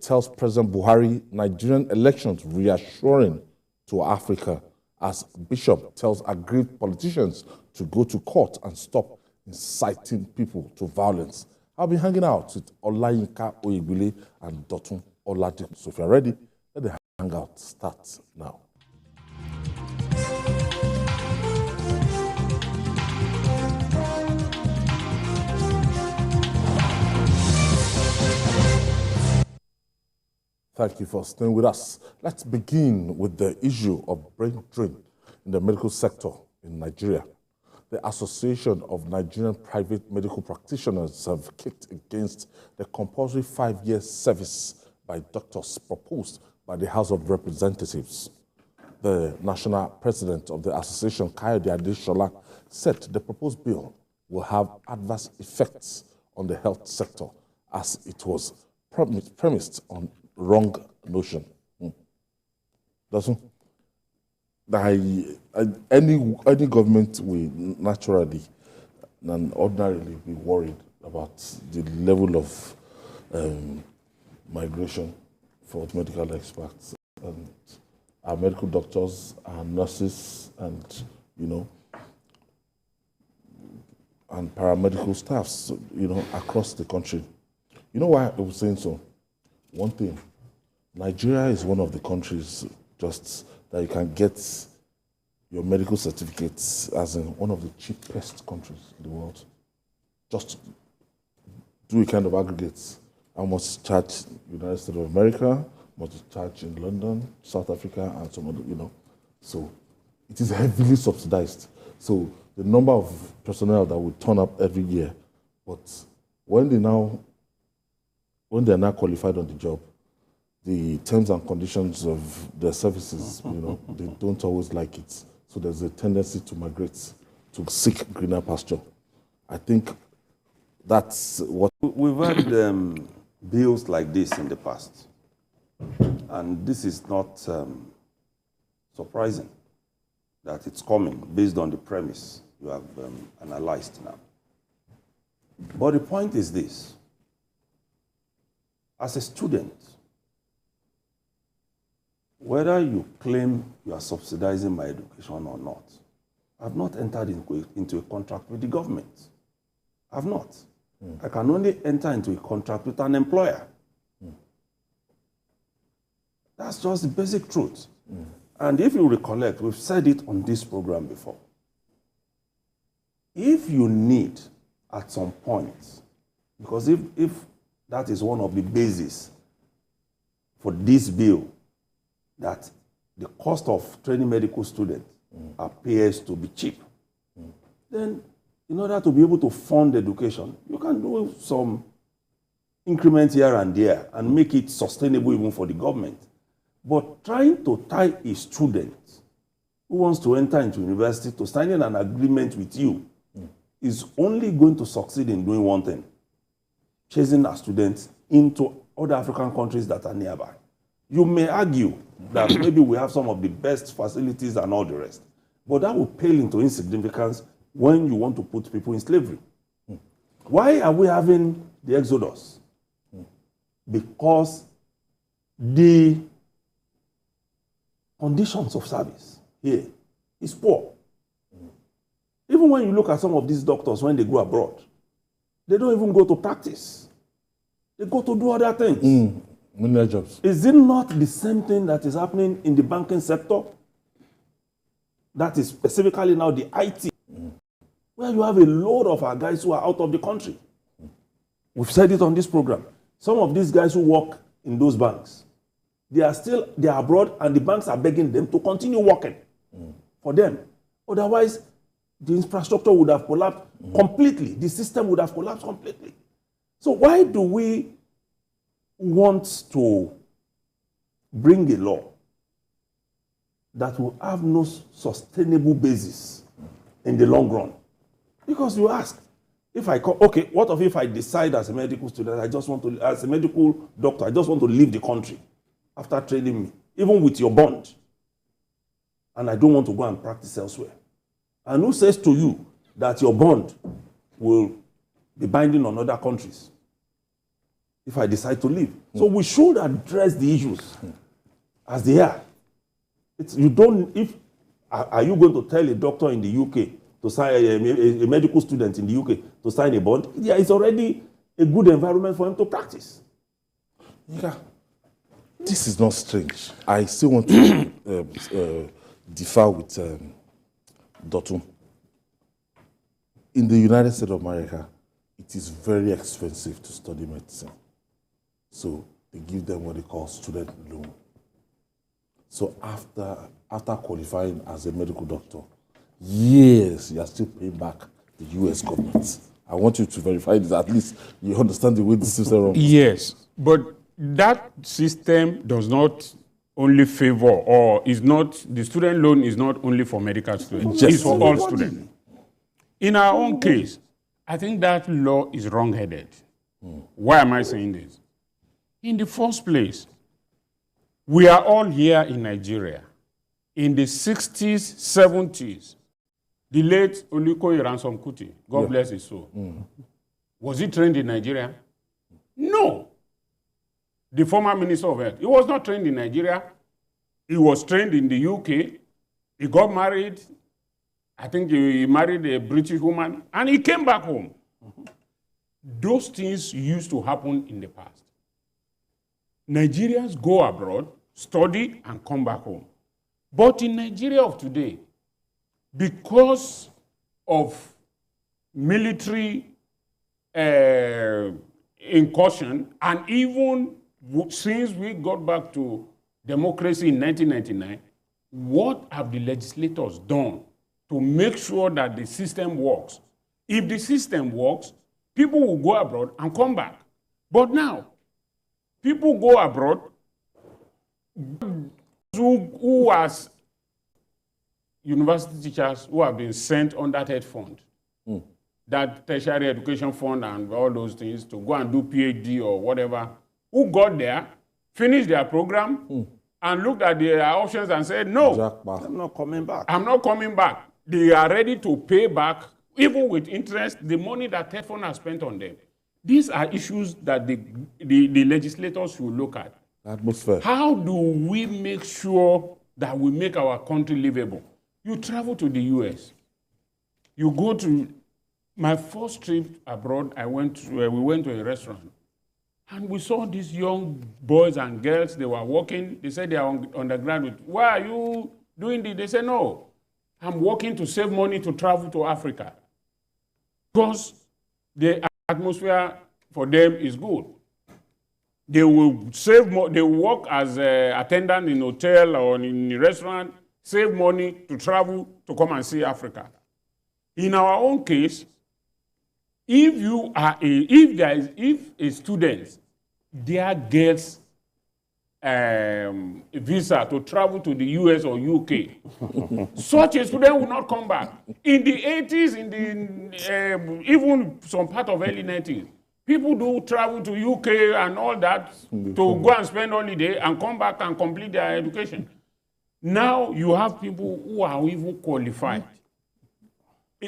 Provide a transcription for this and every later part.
tells President Buhari Nigerian elections reassuring to Africa, as Bishop tells aggrieved politicians to go to court and stop inciting people to violence. I'll be hanging out with Olayinka Oyebile and Dotun Oladipo. So if you're ready, let the hangout start now. Thank you for staying with us. Let's begin with the issue of brain drain in the medical sector in Nigeria. The Association of Nigerian Private Medical Practitioners have kicked against the compulsory 5-year service by doctors proposed by the House of Representatives. The national president of the association, Kayode Adeshola, said the proposed bill will have adverse effects on the health sector as it was premised on wrong notion. Doesn't any government will naturally and ordinarily be worried about the level of migration for medical experts and our medical doctors, our nurses, and and paramedical staffs, across the country. You know why I was saying so? One thing, Nigeria is one of the countries just that you can get your medical certificates as in one of the cheapest countries in the world. Just do a kind of aggregates. How much charge United States of America, much charge in London, South Africa, and some other, So it is heavily subsidized. So the number of personnel that will turn up every year, but when they are now qualified on the job, the terms and conditions of their services, they don't always like it. So there's a tendency to migrate, to seek greener pasture. I think that's what... We've had bills like this in the past. And this is not surprising that it's coming based on the premise you have analyzed now. But the point is this. As a student, whether you claim you are subsidizing my education or not, I've not entered into a contract with the government. I've not. I can only enter into a contract with an employer. That's just the basic truth. And if you recollect, we've said it on this program before. If you need at some point, because if that is one of the bases for this bill, that the cost of training medical students appears to be cheap. Then, in order to be able to fund education, you can do some increments here and there and make it sustainable even for the government. But trying to tie a student who wants to enter into university to signing an agreement with you is only going to succeed in doing one thing: chasing our students into other African countries that are nearby. You may argue that maybe we have some of the best facilities and all the rest, but that will pale into insignificance when you want to put people in slavery. Why are we having the exodus? Because the conditions of service here is poor. Even when you look at some of these doctors, when they go abroad, they don't even go to practice. They go to do other things. Many jobs. Is it not the same thing that is happening in the banking sector? That is specifically now the IT, where you have a load of our guys who are out of the country. We've said it on this program. Some of these guys who work in those banks, they are abroad, and the banks are begging them to continue working for them. Otherwise, the infrastructure would have collapsed completely. The system would have collapsed completely. So why do we want to bring a law that will have no sustainable basis in the long run? Because you ask, what if I decide as a medical student, as a medical doctor, I just want to leave the country after training me, even with your bond, and I don't want to go and practice elsewhere? And who says to you that your bond will be binding on other countries? if I decide to leave. So we should address the issues as they are. Are you going to tell a doctor in the UK to sign, a medical student in the UK to sign a bond? Yeah, it's already a good environment for him to practice. Yeah. This is not strange. I still want to differ with Dotun. In the United States of America, it is very expensive to study medicine. So they give them what they call student loan. So after qualifying as a medical doctor, years you are still paying back the US government. I want you to verify this. At least you understand the way the system runs. Yes, but that system does not only favor, or is not, the student loan is not only for medical students, it's for all students. In our own case, I think that law is wrong-headed. Why am I saying this? In the first place, we are all here in Nigeria. In the 60s, 70s, the late Olukoyi Ransom Kuti, God bless his soul, was he trained in Nigeria? No. The former Minister of Health, he was not trained in Nigeria. He was trained in the UK. He got married. I think he married a British woman, and he came back home. Those things used to happen in the past. Nigerians go abroad, study, and come back home. But in Nigeria of today, because of military incursion, and even since we got back to democracy in 1999, what have the legislators done to make sure that the system works? If the system works, people will go abroad and come back. But now, people go abroad who as university teachers who have been sent on that head fund, that tertiary education fund and all those things, to go and do PhD or whatever, who got there, finished their program, and looked at their options and said, no, I'm not coming back. I'm not coming back. They are ready to pay back, even with interest, the money that TED fund has spent on them. These are issues that the legislators should look at. Atmosphere. How do we make sure that we make our country livable? You travel to the US. You go to, my first trip abroad, we went to a restaurant. And we saw these young boys and girls, they were working. They said they are undergraduate. Why are you doing this? They said, no, I'm working to save money to travel to Africa. Because the atmosphere for them is good. They will save more, they will work as an attendant in a hotel or in a restaurant, save money to travel to come and see Africa. In our own case, if a student there gets a visa to travel to the US or UK, such a student will not come back. In the 80s, even some part of early 90s, people do travel to UK and all that to go and spend holiday and come back and complete their education. Now you have people who are even qualified.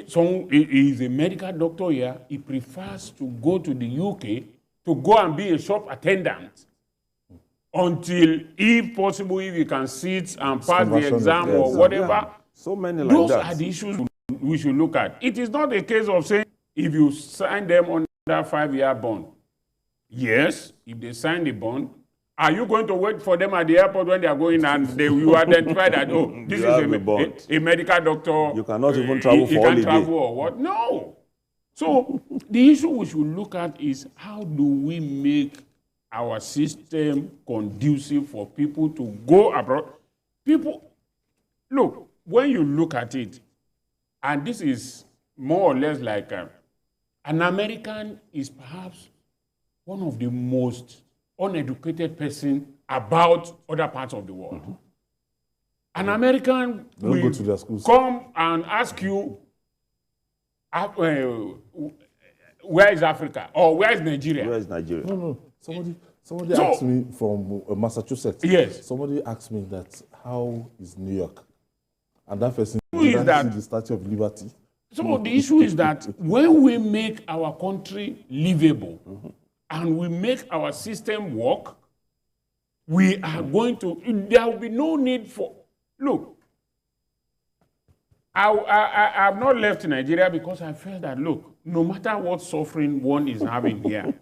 So he is a medical doctor here. He prefers to go to the UK to go and be a shop attendant until, if possible, if he can sit and pass the exam or whatever. Yeah. So many like those that. Are the issues we should look at. It is not a case of saying if you sign them on that 5-year bond. Yes, if they sign the bond, are you going to wait for them at the airport when they are going and you identify that, oh, this is a medical doctor. You cannot even travel for holiday. He can travel or what? No. So the issue we should look at is how do we make our system conducive for people to go abroad? People, look, when you look at it, and this is more or less like an American is perhaps one of the most uneducated person about other parts of the world. An American will come and ask you, where is Africa? Or where is Nigeria? Where is Nigeria? No. Somebody asked me from Massachusetts. Yes. Somebody asked me that, how is New York? And that person is that see the Statue of Liberty. So the issue is that when we make our country livable, and we make our system work, we are going to, there will be no need for, look, I've not left Nigeria because I felt that, look, no matter what suffering one is having here,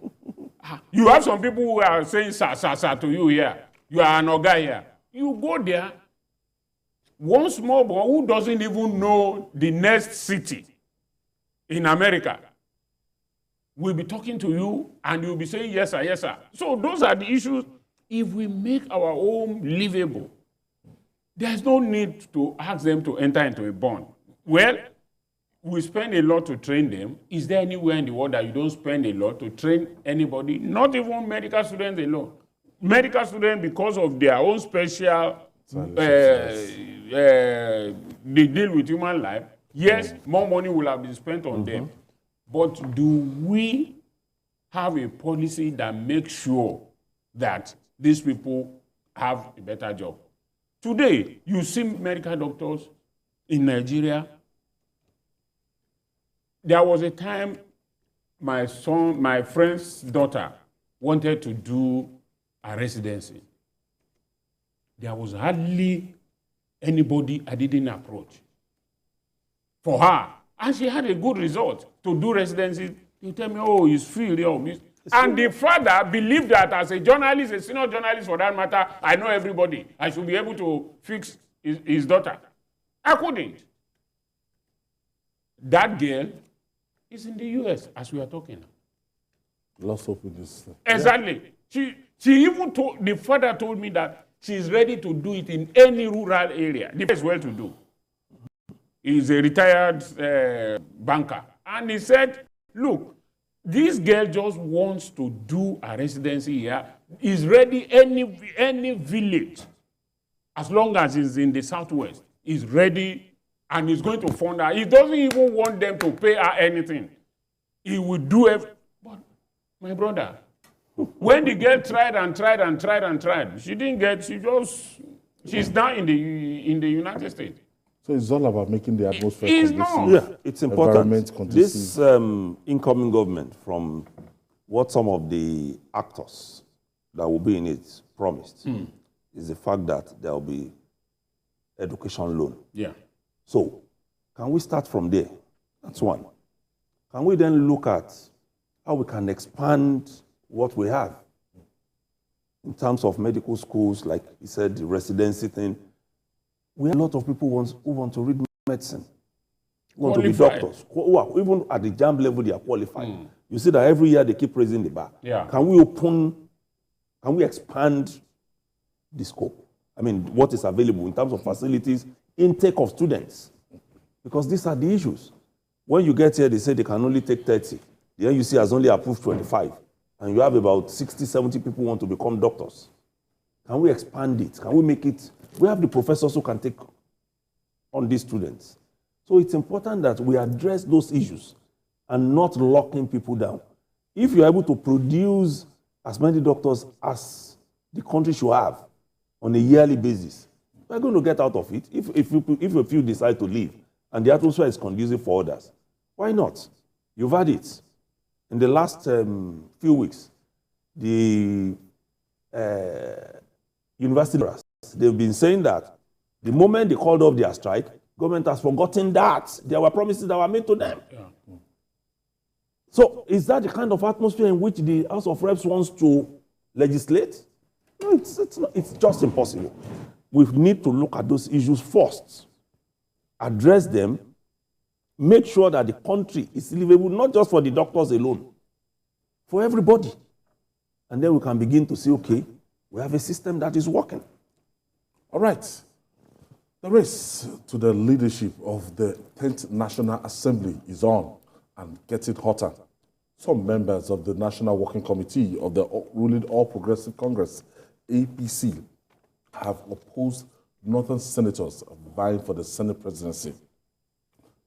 you have some people who are saying sa to you here. You are an oga here. You go there, one small boy who doesn't even know the next city in America will be talking to you and you'll be saying, yes, sir, yes, sir. So those are the issues. If we make our home livable, there's no need to ask them to enter into a bond. Well, we spend a lot to train them. Is there anywhere in the world that you don't spend a lot to train anybody? Not even medical students alone. Medical students, because of their own special, they deal with human life. Yes, more money will have been spent on them. But do we have a policy that makes sure that these people have a better job? Today, you see medical doctors in Nigeria. There was a time my friend's daughter wanted to do a residency. There was hardly anybody I didn't approach for her. And she had a good result to do residency. You tell me, oh, it's free. And the father believed that as a journalist, a senior journalist for that matter, I know everybody. I should be able to fix his daughter. I couldn't. That girl is in the US as we are talking. Lost hope in this. Exactly. Yeah. She even told, the father told me that she's ready to do it in any rural area. The is well to do. He's a retired banker. And he said, look, this girl just wants to do a residency here. Is ready any village, as long as it's in the southwest, is ready and is going to fund her. He doesn't even want them to pay her anything. He will do it. But my brother, when the girl tried and tried and tried and tried, she didn't get, she's now in the United States. So it's all about making the atmosphere conducive. Yeah, it's important. This incoming government, from what some of the actors that will be in it promised, is the fact that there will be education loan. Yeah. So, can we start from there? That's one. Can we then look at how we can expand what we have in terms of medical schools, like you said, the residency thing? We have a lot of people who want to read medicine, who want to be doctors, who are, even at the JAMB level, they are qualified. You see that every year they keep raising the bar. Yeah. Can we expand the scope? I mean, what is available in terms of facilities, intake of students? Because these are the issues. When you get here, they say they can only take 30. The NUC has only approved 25. And you have about 60, 70 people who want to become doctors. Can we expand it? Can we make it? We have the professors who can take on these students. So it's important that we address those issues and not locking people down. If you're able to produce as many doctors as the country should have on a yearly basis, we're going to get out of it. If a few decide to leave and the atmosphere is conducive for others, why not? You've had it. In the last few weeks, the university, they've been saying that the moment they called off their strike, government has forgotten that there were promises that were made to them. Yeah. So is that the kind of atmosphere in which the House of Reps wants to legislate? No, it's just impossible. We need to look at those issues first, address them, make sure that the country is livable, not just for the doctors alone, for everybody. And then we can begin to say, okay, we have a system that is working. All right. The race to the leadership of the 10th National Assembly is on and getting hotter. Some members of the National Working Committee of the ruling All Progressive Congress, APC, have opposed Northern senators vying for the Senate presidency.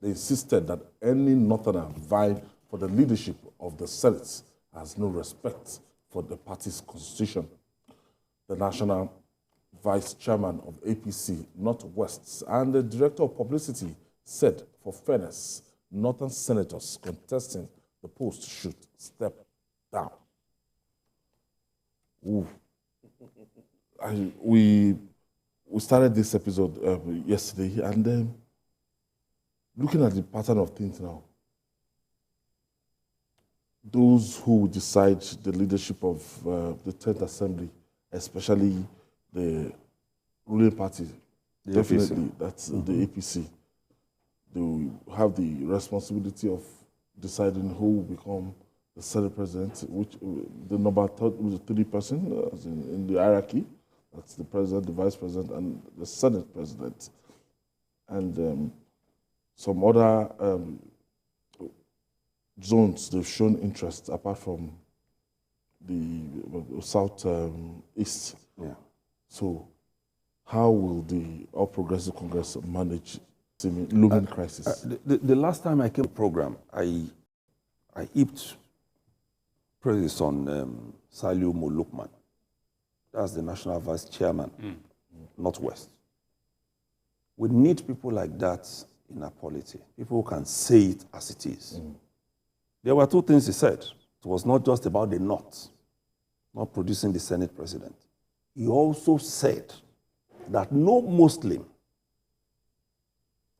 They insisted that any Northerner vying for the leadership of the Senate has no respect for the party's constitution. The National Vice Chairman of APC Northwest and the Director of Publicity said, for fairness, Northern senators contesting the post should step down. we started this episode yesterday, and then looking at the pattern of things now, those who decide the leadership of the 10th Assembly, especially the ruling party, definitely that's the APC, they will have the responsibility of deciding who will become the Senate president, which the number three person in the hierarchy. That's the president, the vice president, and the Senate president. And some other zones they've shown interest apart from the South East. Yeah. So, how will the All Progressive Congress manage the looming crisis? The last time I came to the program, I heaped praise on Saliu Molukman. That's the National Vice Chairman, Northwest. We need people like that in our polity. People who can say it as it is. There were two things he said. It was not just about the North, not producing the Senate president. He also said that no Muslim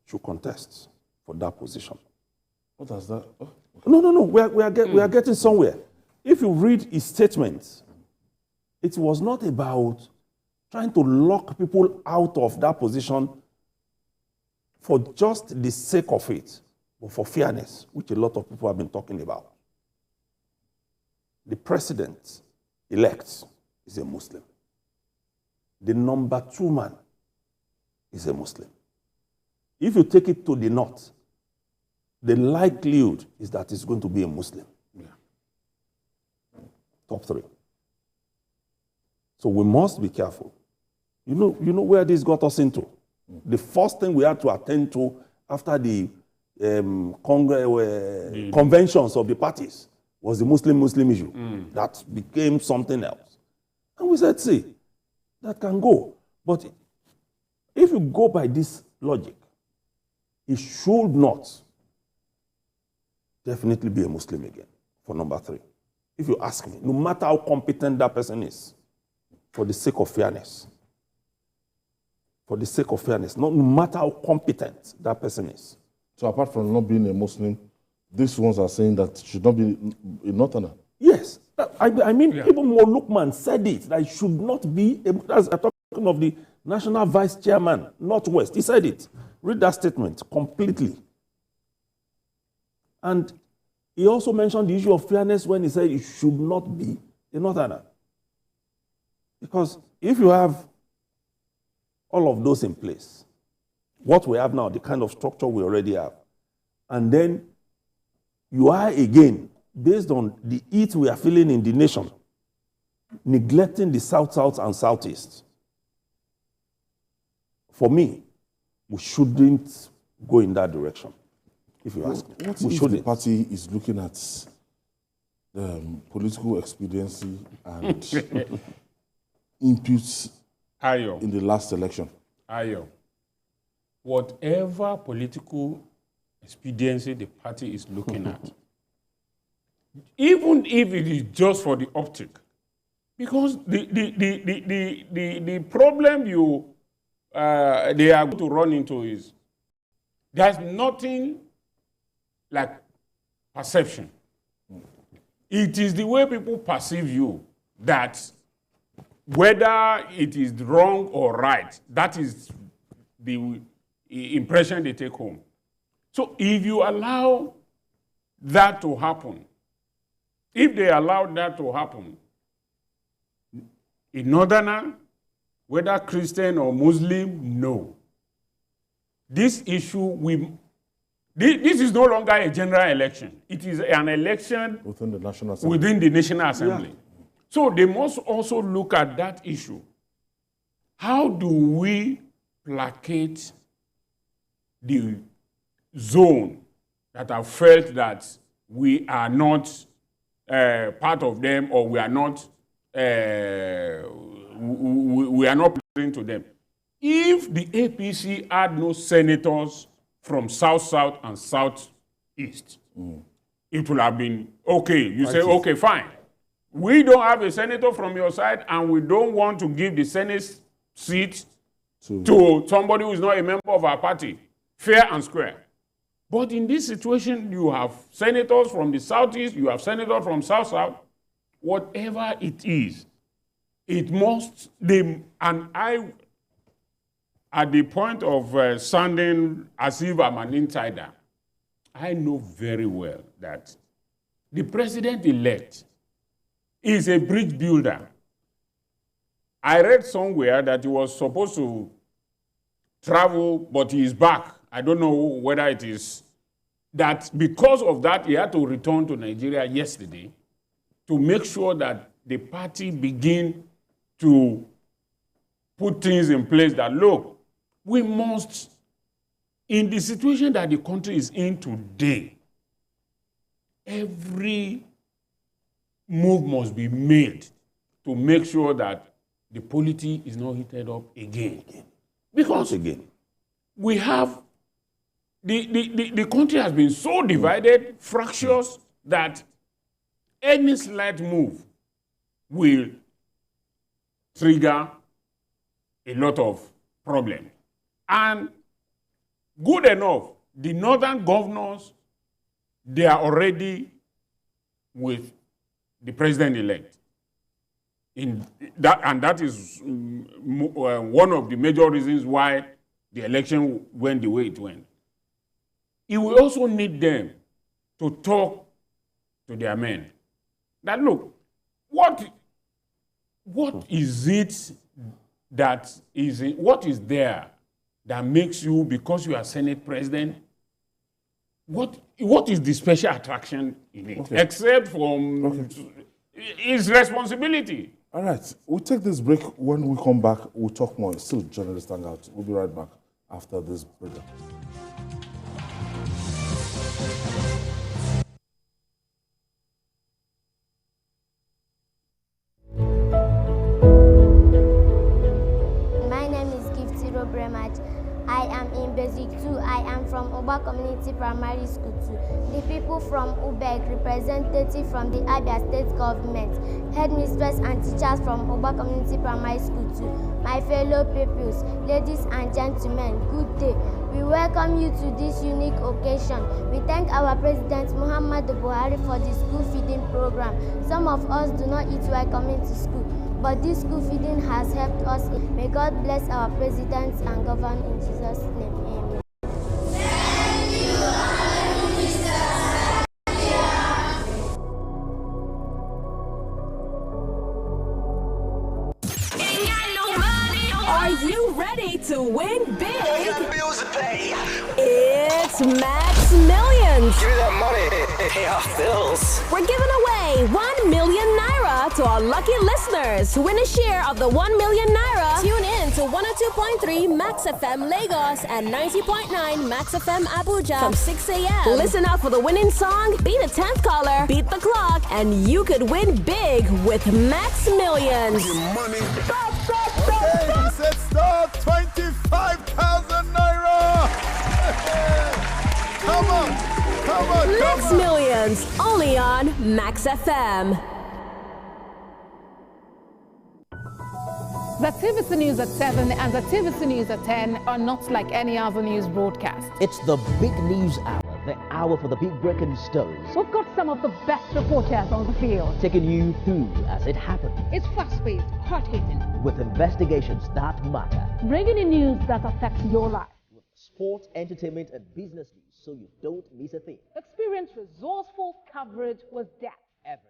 should contest for that position. What does that? Oh. No. We are getting somewhere. If you read his statements, it was not about trying to lock people out of that position for just the sake of it, but for fairness, which a lot of people have been talking about. The president-elect is a Muslim. The number 2 man is a Muslim. If you take it to the north, the likelihood is that it's going to be a Muslim. Yeah. Top 3. So we must be careful. You know where this got us into? The first thing we had to attend to after the conventions of the parties was the Muslim issue. That became something else. And we said, see, that can go. But if you go by this logic, it should not definitely be a Muslim again, for number 3. If you ask me, no matter how competent that person is, for the sake of fairness, no matter how competent that person is. So apart from not being a Muslim, these ones are saying that it should not be a Northerner. Yes. I mean, even Molukman said it, that it should not be, I'm talking of the National Vice Chairman, Northwest. He said it. Read that statement completely. And he also mentioned the issue of fairness when he said it should not be a Northerner. Because if you have all of those in place, what we have now, the kind of structure we already have, and then you are again, based on the heat we are feeling in the nation, neglecting the South and Southeast. For me, we shouldn't go in that direction, if you ask me. What if the party is looking at political expediency and inputs in the last election? Whatever political expediency the party is looking at, even if it is just for the optic, because the problem they are going to run into is there's nothing like perception. It is the way people perceive you that whether it is wrong or right, that is the impression they take home. So if you allow that to happen, if they allow that to happen, a Northerner, whether Christian or Muslim, no. This issue, this is no longer a general election. It is an election within the National Assembly. Yeah. So they must also look at that issue. How do we placate the zone that have felt that we are not part of them, or we are not playing to them? If the APC had no senators from South and Southeast, it would have been okay. You say, okay, fine. we don't have a senator from your side, and we don't want to give the Senate seat to somebody who is not a member of our party. Fair and square. But in this situation, you have senators from the Southeast, you have senators from South-South. Whatever it is, it must, and I, at the point of sounding as if I'm an insider, I know very well that the president-elect is a bridge builder. I read somewhere that he was supposed to travel, but he is back. I don't know whether it is that because of that, he had to return to Nigeria yesterday to make sure that the party begin to put things in place that, look, we must, in the situation that the country is in today, every move must be made to make sure that the polity is not heated up again. Because we have, the country has been so divided, fractious, that any slight move will trigger a lot of problems. And good enough, the northern governors, they are already with the president-elect. And that is one of the major reasons why the election went the way it went. It will also need them to talk to their men. That, look, what is it that is, what is there that makes you, because you are Senate President, what is the special attraction in it? Okay. Except from his responsibility. All right, we'll take this break. When we come back, we'll talk more. It's still Journalist Hangout. We'll be right back after this break. I am in Basic 2. I am from Oba Community Primary School 2. The people from Ubek, representative from the Abia State Government, headmistress and teachers from Oba Community Primary School 2. My fellow pupils, ladies and gentlemen, good day. We welcome you to this unique occasion. We thank our President Muhammadu Buhari for the school feeding program. Some of us do not eat while coming to school, but this school feeding has helped us. May God bless our presidents and govern in Jesus' name. Amen. Thank you, Are you ready to win big? Bills to pay. It's Max Millions. Give me that money. Pay off bills. We're giving away 1 million naira to our lucky listeners who win a share of the 1 million naira. Tune in to 102.3 Max FM Lagos and 90.9 Max FM Abuja from 6 a.m. Listen up for the winning song, be the 10th caller, beat the clock, and you could win big with Max Millions. Your money. Okay, he said stop, 25,000 naira. Come on. Max Millions, only on Max FM. The TVC News at 7 and the TVC News at 10 are not like any other news broadcast. It's the big news hour, the hour for the big breaking stories. We've got some of the best reporters on the field, Taking you through as it happened. It's fast-paced, hard-hitting, With investigations that matter. bringing in news that affects your life. With sports, entertainment, and business news, so you don't miss a thing. Experience resourceful coverage with depth. Every night.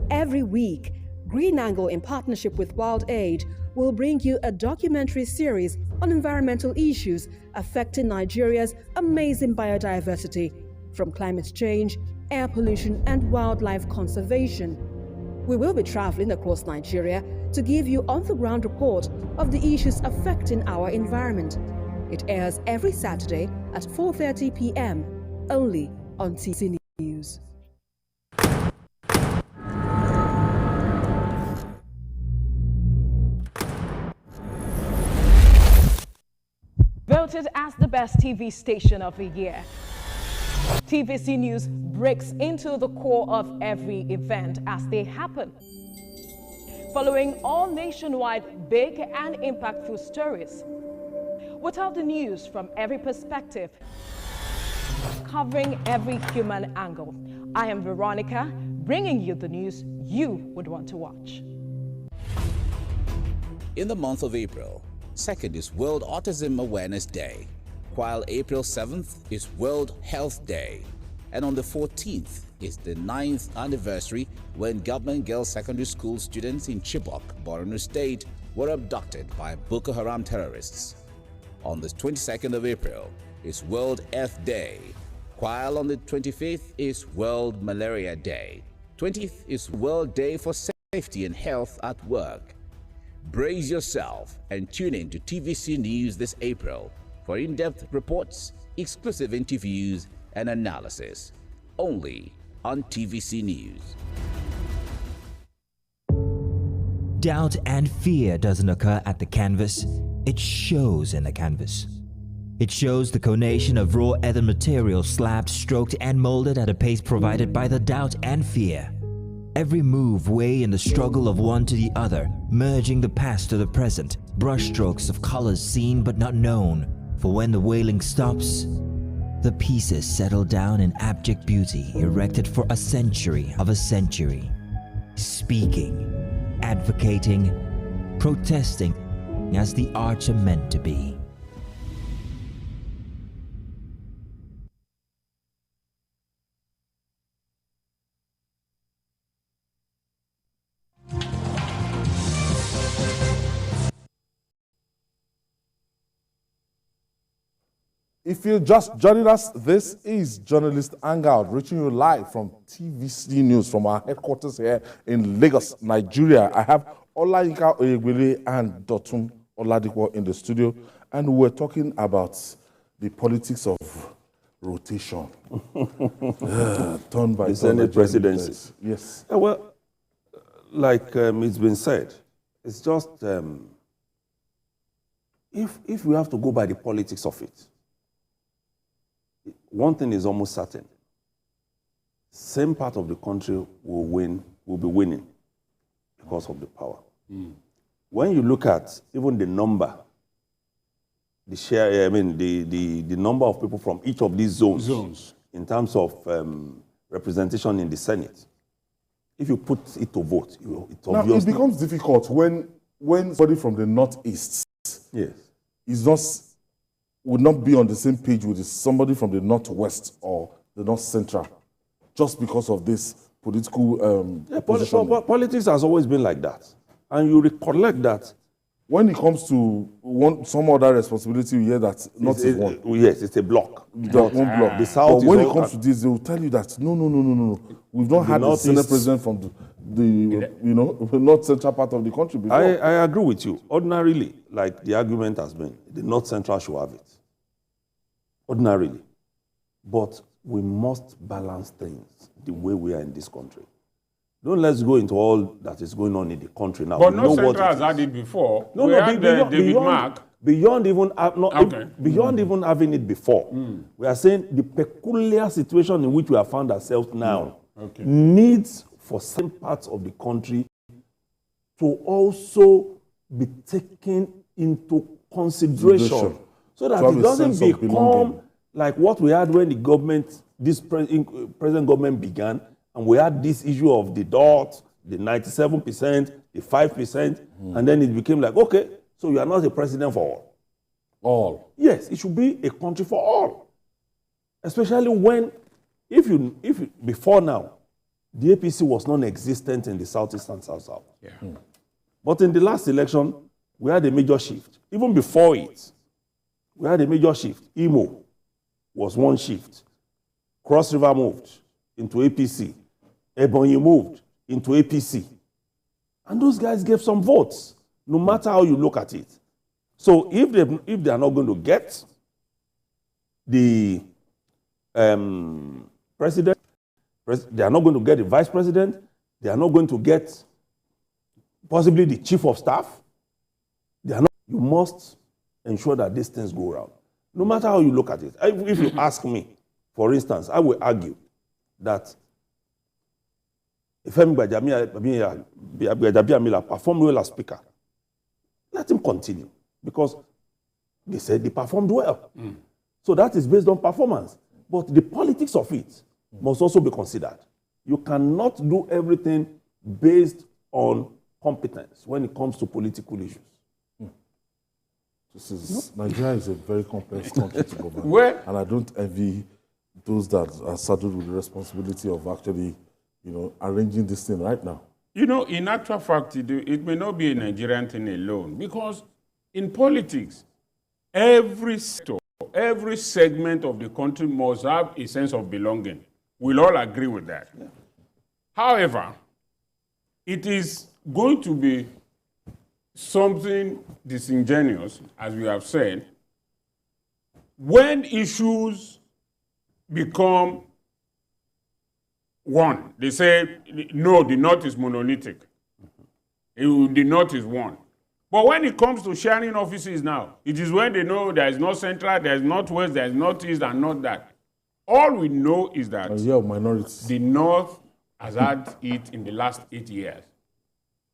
Every week, Green Angle, in partnership with Wild Aid, will bring you a documentary series on environmental issues affecting Nigeria's amazing biodiversity, from climate change, air pollution, and wildlife conservation. We will be traveling across Nigeria to give you on-the-ground report of the issues affecting our environment. It airs every Saturday at 4:30 p.m. only on TVC News. Voted as the best TV station of the year. TVC News breaks into the core of every event as they happen. Following all nationwide big and impactful stories. Without the news from every perspective, covering every human angle. I am Veronica, bringing you the news you would want to watch. In the month of April, 2nd is World Autism Awareness Day, while April 7th is World Health Day, and on the 14th is the 9th anniversary when government girls secondary school students in Chibok, Borno State, were abducted by Boko Haram terrorists. On the 22nd of April is World Earth Day, while on the 25th is World Malaria Day. 20th is World Day for Safety and Health at Work. Brace yourself and tune in to TVC News this April for in-depth reports, exclusive interviews, and analysis. Only on TVC News. Doubt and fear doesn't occur at the canvas, it shows in the canvas. It shows the conation of raw ether material slabbed, stroked, and molded at a pace provided by the doubt and fear. Every move way in the struggle of one to the other, merging the past to the present, brushstrokes of colors seen but not known. For when the wailing stops, the pieces settle down in abject beauty erected for a century of a century. Speaking, advocating, protesting as the arts are meant to be. If you're just joining us, this is Journalist Hangout, reaching you live from TVC News from our headquarters here in Lagos, Nigeria. I have Olayinka Oyegwele and Dotun Oladipo in the studio, and we're talking about the politics of rotation. Turn by the Senate presidency. Yes. Well, like it's been said, it's just if we have to go by the politics of it, one thing is almost certain. Same part of the country will be winning because of the power. When you look at even the number, the share, the number of people from each of these zones. In terms of representation in the Senate, if you put it to vote, it becomes difficult when somebody from the northeast would not be on the same page with somebody from the northwest or the north central, just because of this political politics has always been like that. And you recollect that when it comes to some other responsibility, you hear that not is one. Yes, it's a block. One block. The South. But when it comes to this, they will tell you that no. We've not had a Senate president from the north central part of the country before. I agree with you. Ordinarily, like the argument has been, the north central should have it. Ordinarily. But we must balance things the way we are in this country. Don't let's go into all that is going on in the country now. But North Central has had it before. Beyond even having it before. We are saying the peculiar situation in which we have found ourselves now needs for some parts of the country to also be taken into consideration. So that it doesn't become like what we had when the government, this present government began, and we had this issue of the dot, the 97%, the 5%, and then it became like, okay, so you are not a president for all. All. Yes, it should be a country for all. Especially when, if before now, the APC was non-existent in the Southeast and South-South. Yeah. But in the last election, we had a major shift. Even before it, we had a major shift. Imo was one shift. Cross River moved into APC. Ebonyi moved into APC. And those guys gave some votes, no matter how you look at it. So if they are not going to get the president, they are not going to get the vice president, they are not going to get possibly the chief of staff, they are not. You must ensure that these things go around. No matter how you look at it. If you ask me, for instance, I will argue that if Gbajabiamila performed well as speaker, let him continue. Because they said they performed well. So that is based on performance. But the politics of it must also be considered. You cannot do everything based on competence when it comes to political issues. Nigeria is a very complex country to govern. And I don't envy those that are saddled with the responsibility of actually, arranging this thing right now. In actual fact, it may not be a Nigerian thing alone, because in politics, every sector, every segment of the country must have a sense of belonging. We'll all agree with that. Yeah. However, it is going to be something disingenuous, as we have said, when issues become one. They say, no, the North is monolithic. The North is one. But when it comes to sharing offices now, it is when they know there is no central, there is not west, there is not east, and not that. All we know is that the North has had it in the last 8 years.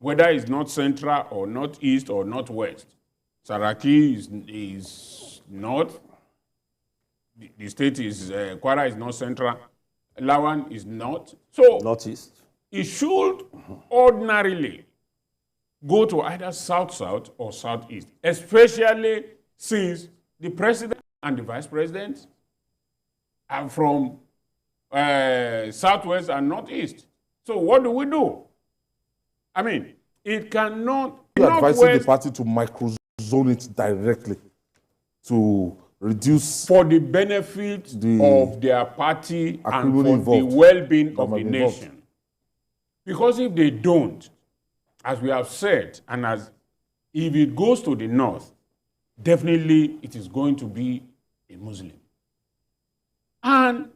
Whether it's not central or not east or not west. Saraki is north. The state is, Kwara is not central. Lawan is not. So, northeast. It should ordinarily go to either south-south or southeast, especially since the president and the vice president are from southwest and northeast. So what do? I mean, it cannot... You're advising the party to micro-zone it directly to reduce... For the benefit of their party and for the well-being of the nation. Because if they don't, as we have said, and if it goes to the north, definitely it is going to be a Muslim. And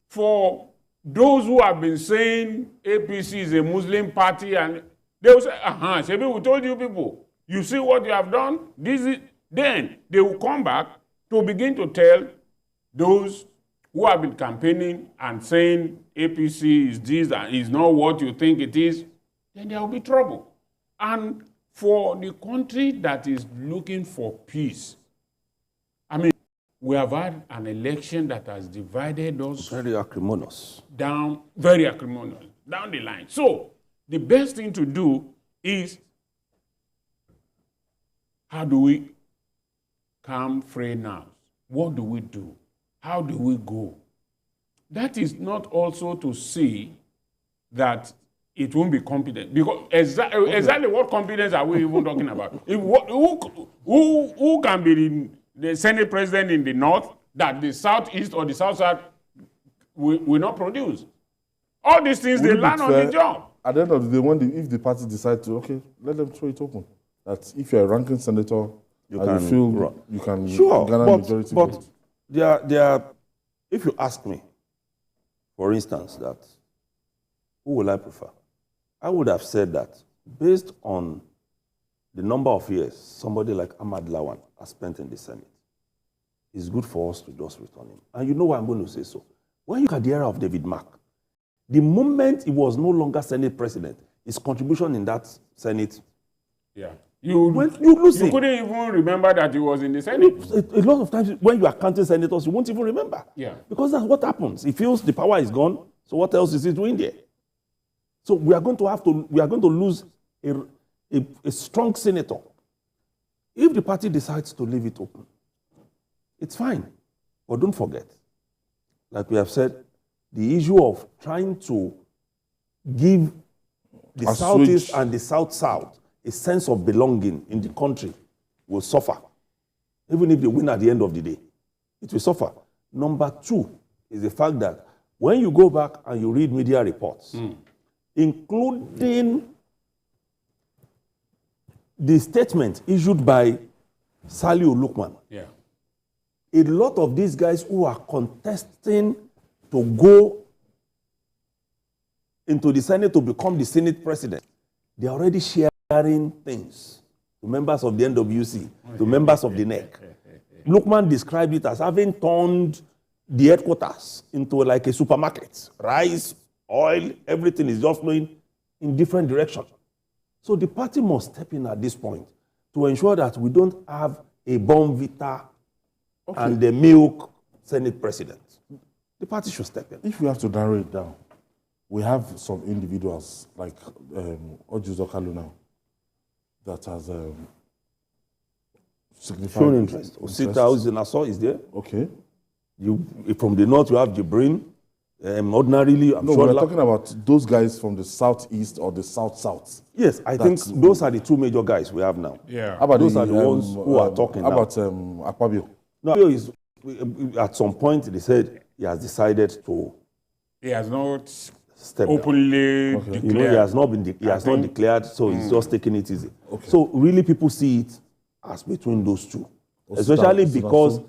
for those who have been saying APC is a Muslim party, and they will say, Shebi, we told you people, you see what you have done? Then they will come back to begin to tell those who have been campaigning and saying APC is this and is not what you think it is, then there will be trouble. And for the country that is looking for peace, I mean, we have had an election that has divided us. Very acrimonious. Very acrimonious, down the line. So, the best thing to do is, how do we calm fray now? What do we do? How do we go? That is not also to say that it won't be competent. Because exactly what competence are we even talking about? Who can be the Senate president in the north that the southeast or the south-south will not produce? All these things, they learn on the job. At the end of the day, if the party decides to, okay, let them throw it open. That if you're a ranking senator, you can garner majority vote. But if you ask me, for instance, that who will I prefer? I would have said that based on the number of years somebody like Ahmad Lawan has spent in the Senate, it's good for us to just return him. And you know why I'm going to say so. When you look at the era of David Mark, the moment he was no longer Senate president, his contribution in that Senate, you couldn't even remember that he was in the Senate. A lot of times when you are counting senators, you won't even remember. Yeah. Because that's what happens. He feels the power is gone, so what else is he doing there? So we are going to lose a strong senator. If the party decides to leave it open, it's fine. But don't forget, like we have said, the issue of trying to give the southeast and the south-south a sense of belonging in the country will suffer. Even if they win at the end of the day, it will suffer. Number two is the fact that when you go back and you read media reports, including the statement issued by Saliu Lukman, a lot of these guys who are contesting to go into the Senate to become the Senate president, they are already sharing things to members of the NWC, to members of the NEC. Lukman described it as having turned the headquarters into like a supermarket. Rice, oil, everything is just flowing in different directions. So the party must step in at this point to ensure that we don't have a Bonvita and the milk Senate president. The party should step in. If we have to narrow it down, we have some individuals like Ojuzo Kalu now that has significant shown interest. Osita Uzinaso is there. Okay. From the north, you have Jibrin. Ordinarily, I'm sure. We're talking about those guys from the southeast or the south-south. Yes, I think those are the two major guys we have now. Yeah. How about those are the ones who are talking now. How about Akpabio? No, Akpabio is, at some point, they said he has decided to. He has not step openly declared. You know, he has not declared, so he's just taking it easy. Okay. So really, people see it as between those two, especially because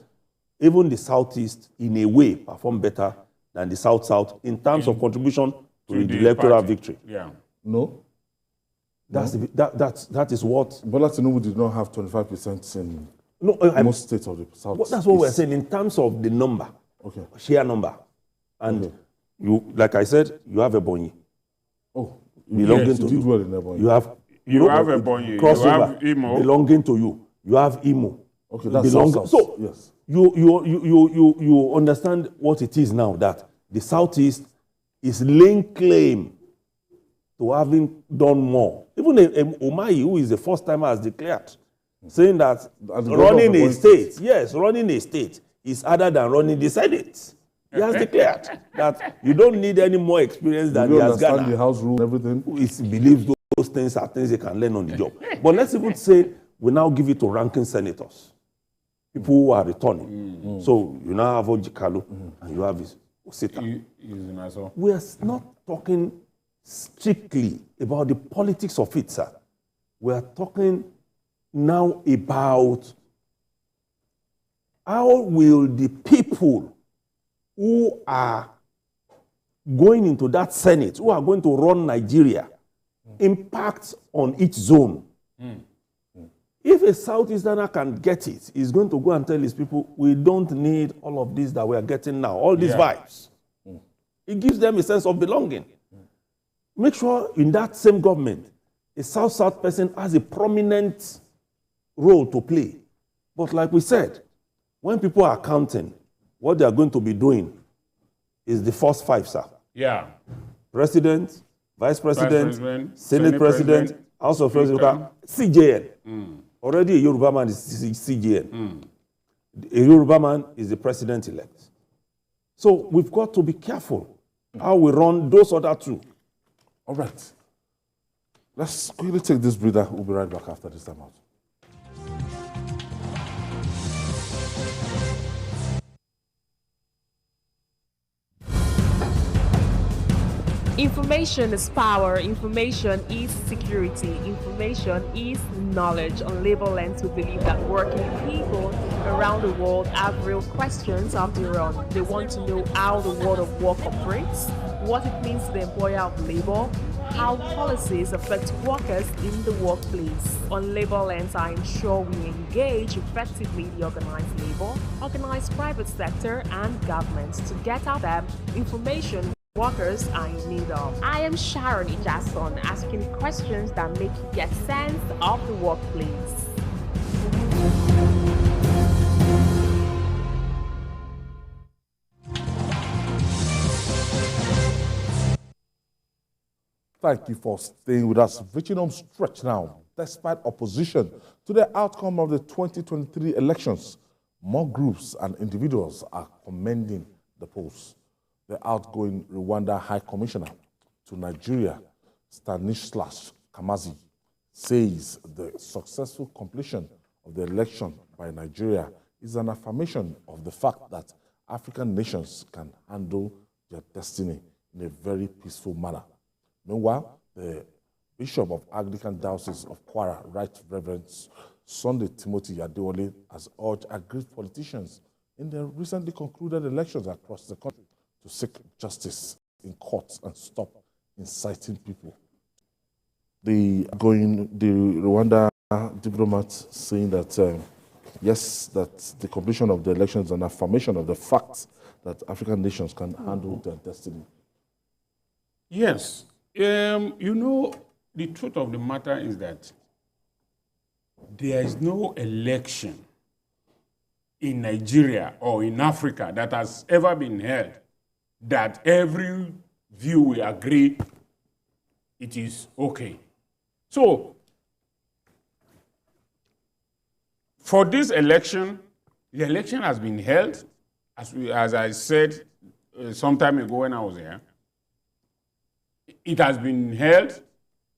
even the southeast, in a way, perform better than the south-south in terms of contribution to the electoral victory. Yeah. No. That is what. Bola Tinubu did not have 25% in most states of the south. That's what we're saying in terms of the number, share number, and you, like I said, you have Ebonyi. Oh, belonging yes, to you. Did well in Ebonyi. You have Ebonyi. You have Imo belonging to you. You have Imo. Okay, that's south. So yes. You understand what it is now, that the southeast is laying claim to having done more. Even Umahi, who is the first timer, has declared, saying that running a state, running a state is harder than running the Senate. He has declared that you don't need any more experience than he has gathered. The house rule, everything. He believes those things are things they can learn on the job. But let's even say we now give it to ranking senators, people who are returning. So you now have Ojikalu and you have Osita. We are not talking strictly about the politics of it, sir. We are talking now about how will the people who are going into that Senate, who are going to run Nigeria, impact on each zone. If a Southeasterner can get it, he's going to go and tell his people, we don't need all of this that we are getting now, all these vibes. It gives them a sense of belonging. Make sure in that same government, a South-South person has a prominent role to play. But like we said, when people are counting, what they are going to be doing is the first five, sir. Yeah. President, Vice President, Senate President, House of Representatives, CJN. Already a Yoruba man is CJN. A Yoruba man is the president-elect. So we've got to be careful how we run those other two. All right. Let's quickly take this breather. We'll be right back after this time out. Information is power, information is security, information is knowledge. On Labor Lens, we believe that working people around the world have real questions of their own. They want to know how the world of work operates, what it means to the employer of labor, how policies affect workers in the workplace. On Labor Lens, I ensure we engage effectively the organized labor, organized private sector, and government to get at them information workers are in need of. I am Sharon Ijason, asking questions that make you get sense of the workplace. Thank you for staying with us. Reaching home stretch now. Despite opposition to the outcome of the 2023 elections, more groups and individuals are commending the polls. The outgoing Rwanda High Commissioner to Nigeria, Stanislas Kamazi, says the successful completion of the election by Nigeria is an affirmation of the fact that African nations can handle their destiny in a very peaceful manner. Meanwhile, the Bishop of Anglican Diocese of Kwara, Right Reverend Sunday Timothy Adewale, has urged aggrieved politicians in the recently concluded elections across the country to seek justice in courts and stop inciting people. The Rwanda diplomat saying that yes, that the completion of the elections is an affirmation of the fact that African nations can handle their destiny. Yes. You know, the truth of the matter is that there is no election in Nigeria or in Africa that has ever been held that every view will agree it is okay. So, for this election, the election has been held, as I said some time ago when I was here. It has been held.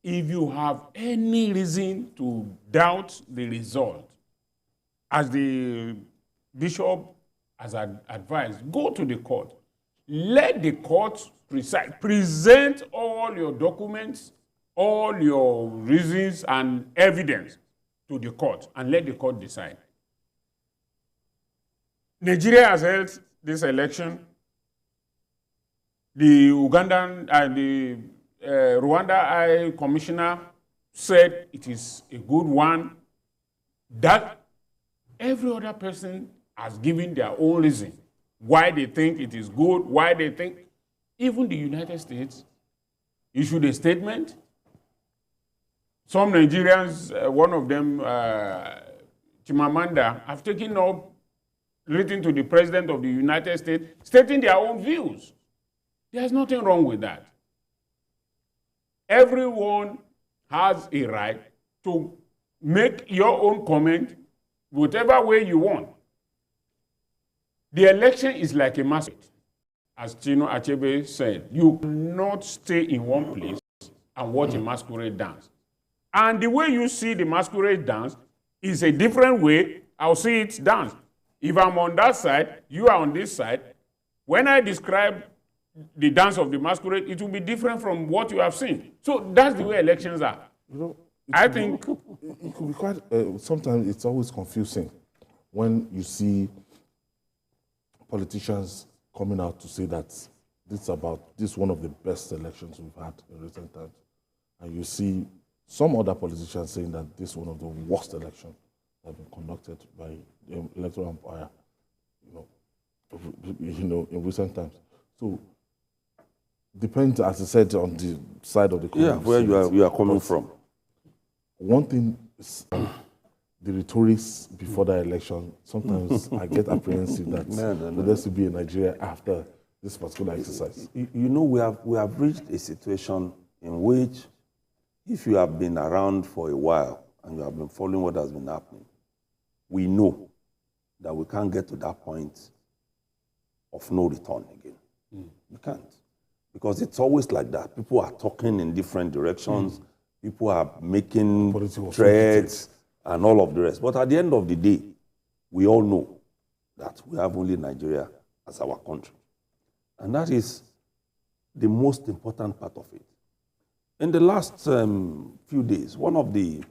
If you have any reason to doubt the result, as the bishop has advised, go to the court. Let the court present all your documents, all your reasons and evidence to the court, and let the court decide. Nigeria has held this election. The Ugandan and the Rwanda High Commissioner said it is a good one. That every other person has given their own reason why they think it is good, why they think. Even the United States issued a statement. Some Nigerians, one of them, Chimamanda, have taken up, written to the President of the United States, stating their own views. There's nothing wrong with that. Everyone has a right to make your own comment whatever way you want. The election is like a masquerade. As Chino Achebe said, you cannot stay in one place and watch a masquerade dance. And the way you see the masquerade dance is a different way I'll see it dance. If I'm on that side, you are on this side. When I describe the dance of the masquerade, it will be different from what you have seen. So that's the way elections are. You know, I think it could be quite, sometimes it's always confusing when you see politicians coming out to say that this is one of the best elections we've had in recent times. And you see some other politicians saying that this is one of the worst elections that have been conducted by the electoral umpire, in recent times. So, depends, as I said, on the side of the coin. Yeah, where you are coming from. One thing is the rhetorics before the election. Sometimes I get apprehensive that there has to be in Nigeria after this particular exercise. We have reached a situation in which, if you have been around for a while and you have been following what has been happening, we know that we can't get to that point of no return again. We can't. Because it's always like that. People are talking in different directions. People are making threats and all of the rest. But at the end of the day, we all know that we have only Nigeria as our country. And that is the most important part of it. In the last few days, one of the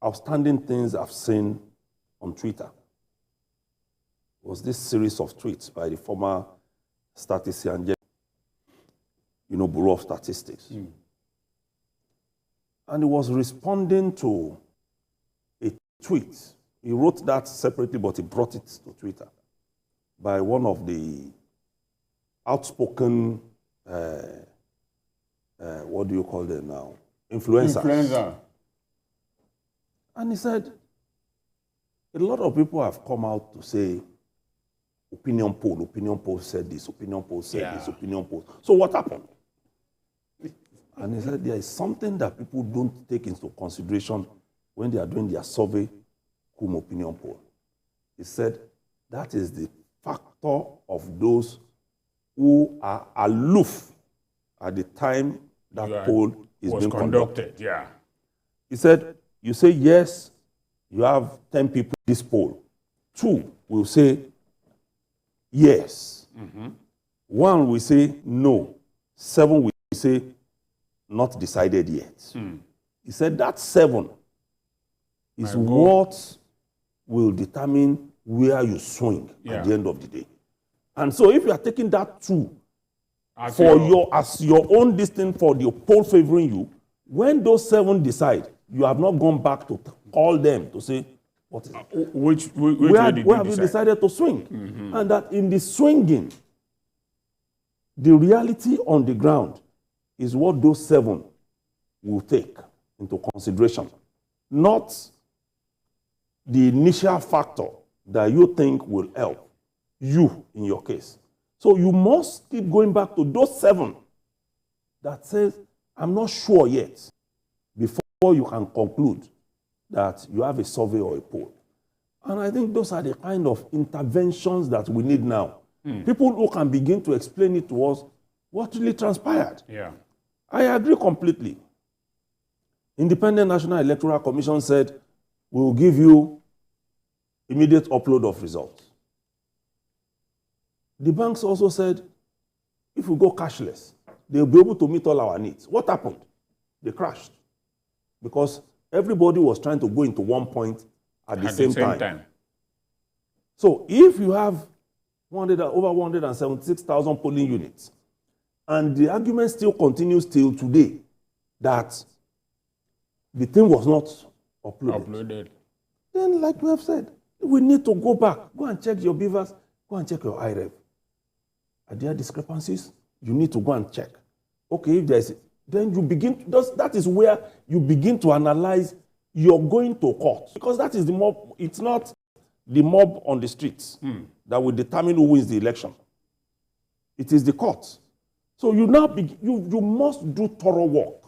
outstanding things I've seen on Twitter was this series of tweets by the former statistician, Bureau of Statistics. And he was responding to a tweet. He wrote that separately, but he brought it to Twitter by one of the outspoken, what do you call them now? Influencers. And he said, a lot of people have come out to say, opinion poll said this, opinion poll said this, opinion poll. So what happened? And he said there is something that people don't take into consideration when they are doing their survey, cum opinion poll. He said that is the factor of those who are aloof at the time that poll is being conducted. Yeah. He said, you say yes, you have 10 people in this poll. 2 will say yes. 1 will say no. 7 will say not decided yet. He said that 7 is what will determine where you swing at the end of the day. And so if you are taking that 2 as your own distance for the poll favoring you, when those 7 decide, you have not gone back to call them to say, what is it? Which where have you decided to swing? And that in the swinging, the reality on the ground is what those 7 will take into consideration, not the initial factor that you think will help you in your case. So you must keep going back to those 7 that says, I'm not sure yet, before you can conclude that you have a survey or a poll. And I think those are the kind of interventions that we need now. People who can begin to explain it to us what really transpired. Yeah. I agree completely. Independent National Electoral Commission said, we will give you immediate upload of results. The banks also said, if we go cashless, they'll be able to meet all our needs. What happened? They crashed. Because everybody was trying to go into one point at the same time. So if you have over 176,000 polling units, and the argument still continues till today that the thing was not uploaded. Then, like we have said, we need to go back. Go and check your beavers. Go and check your IREV. Are there discrepancies? You need to go and check. Okay, if there's, then you begin, that is where you begin to analyze you're going to court. Because that is the mob, it's not the mob on the streets that will determine who wins the election. It is the court. So you now you must do thorough work.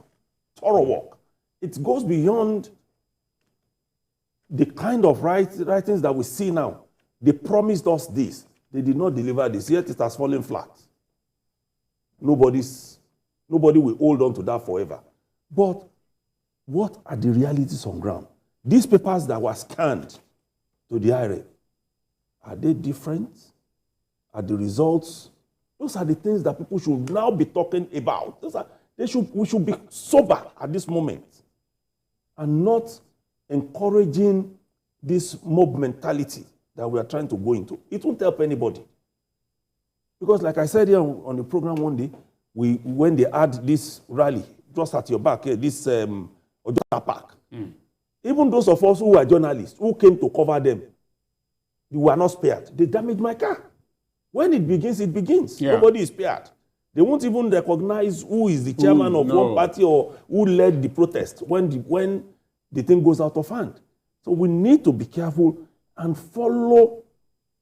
Thorough work. It goes beyond the kind of writings that we see now. They promised us this. They did not deliver this, yet it has fallen flat. Nobody will hold on to that forever. But what are the realities on ground? These papers that were scanned to the IRA, are they different? Are the results? Those are the things that people should now be talking about. We should be sober at this moment and not encouraging this mob mentality that we are trying to go into. It won't help anybody. Because like I said here on the program one day, when they had this rally, just at your back here, this Ojota Park, even those of us who were journalists, who came to cover them, they were not spared. They damaged my car. When it begins, it begins. Yeah. Nobody is spared. They won't even recognize who is the chairman of one party or who led the protest when the thing goes out of hand. So we need to be careful and follow,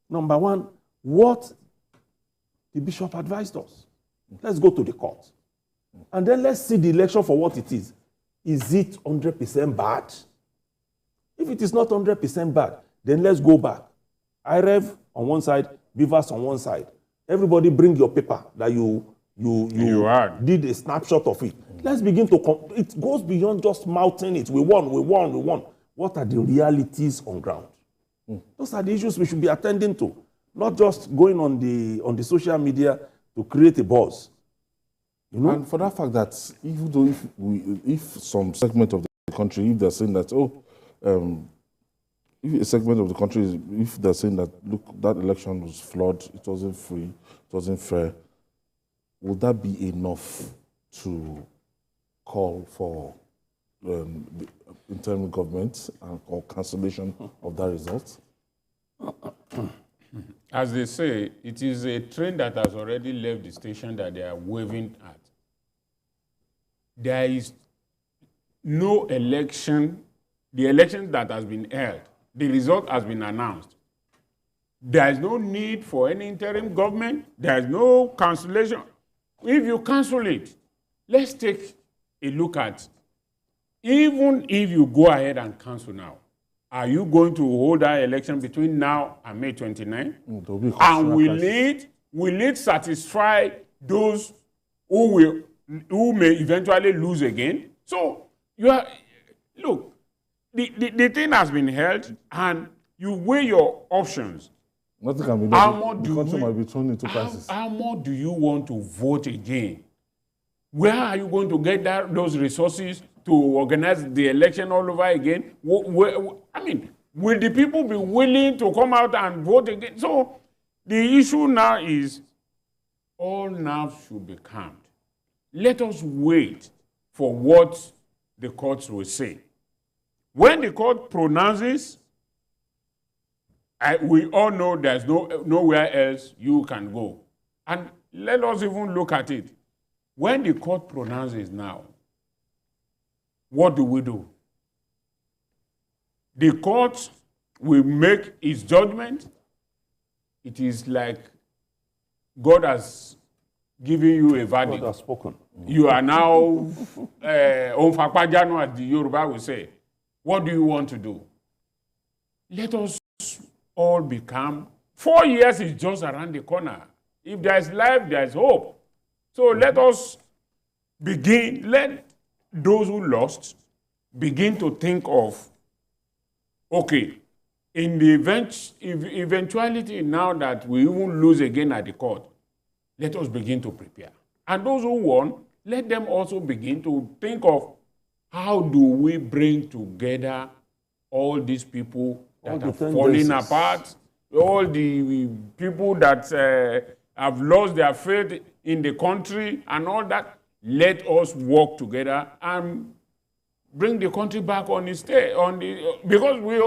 number one, what the bishop advised us. Let's go to the court. And then let's see the election for what it is. Is it 100% bad? If it is not 100% bad, then let's go back. IREV on one side, Beavers on one side. Everybody bring your paper that you did a snapshot of it. Let's begin to, it goes beyond just mouthing it. We won. What are the realities on ground? Those are the issues we should be attending to, not just going on the social media to create a buzz. You know? And for that fact that even though if some segment of the country, if they're saying that, if a segment of the country, if they're saying that, look, that election was flawed, it wasn't free, it wasn't fair, would that be enough to call for interim government or cancellation of that result? As they say, it is a train that has already left the station that they are waving at. There is no election, the election that has been held, the result has been announced. There is no need for any interim government. There is no cancellation. If you cancel it, let's take a look at, even if you go ahead and cancel now, are you going to hold that election between now and May 29? And will it satisfy those who may eventually lose again? So look, the thing has been held, and you weigh your options. Nothing can be done. The country might be thrown into crisis. How more do you want to vote again? Where are you going to get those resources to organize the election all over again? Will the people be willing to come out and vote again? So the issue now is all nerves should be calmed. Let us wait for what the courts will say. When the court pronounces, we all know there's nowhere else you can go. And let us even look at it. When the court pronounces now, what do? The court will make its judgment. It is like God has given you a verdict. God has spoken. You are now Onfapajano, as the Yoruba will say. What do you want to do? Let us all become. 4 years is just around the corner. If there is life, there is hope. So let us begin. Let those who lost begin to think of, okay, in the eventuality now that we even lose again at the court, let us begin to prepare. And those who won, let them also begin to think of how do we bring together all these people that are falling apart, all the people that have lost their faith in the country and all that. Let us work together and bring the country back on its stay. Because we,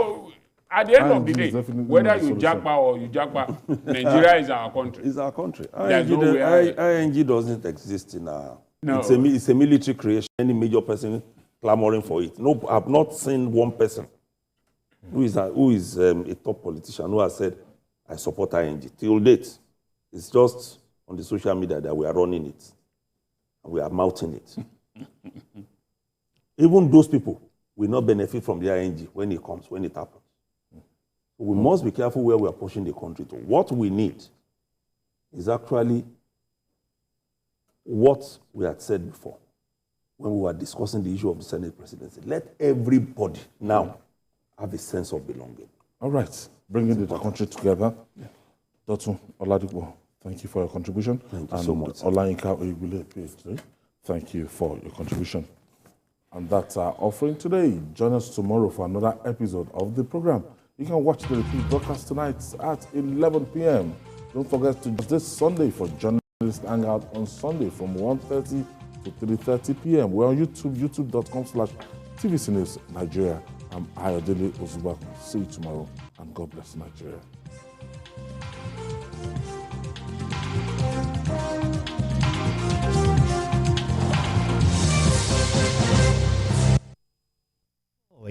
at the end of the day, whether you japa or you japa, Nigeria is our country. It's our country. ING doesn't exist in our... No. It's a military creation. Any major person clamoring for it. No, I've not seen one person who is a top politician who has said, I support ING. Till date, it's just on the social media that we are running it. And we are mounting it. Even those people will not benefit from the ING when it comes, when it happens. We must be careful where we are pushing the country to. What we need is actually what we had said before when we were discussing the issue of the Senate presidency. Let everybody now have a sense of belonging. All right. Bringing the country together. Yeah. Dr. Oladipo, thank you for your contribution. Thank you so much. Olayinka Oyebule, PhD, thank you for your contribution. And that's our offering today. Join us tomorrow for another episode of the program. You can watch the repeat broadcast tonight at 11 p.m. Don't forget to join this Sunday for Journalist Hangout on Sunday from 1:30 to 3:30 p.m. We're on YouTube, youtube.com/TVC News Nigeria. I'm Ayodele Ozubaku. See you tomorrow, and God bless Nigeria.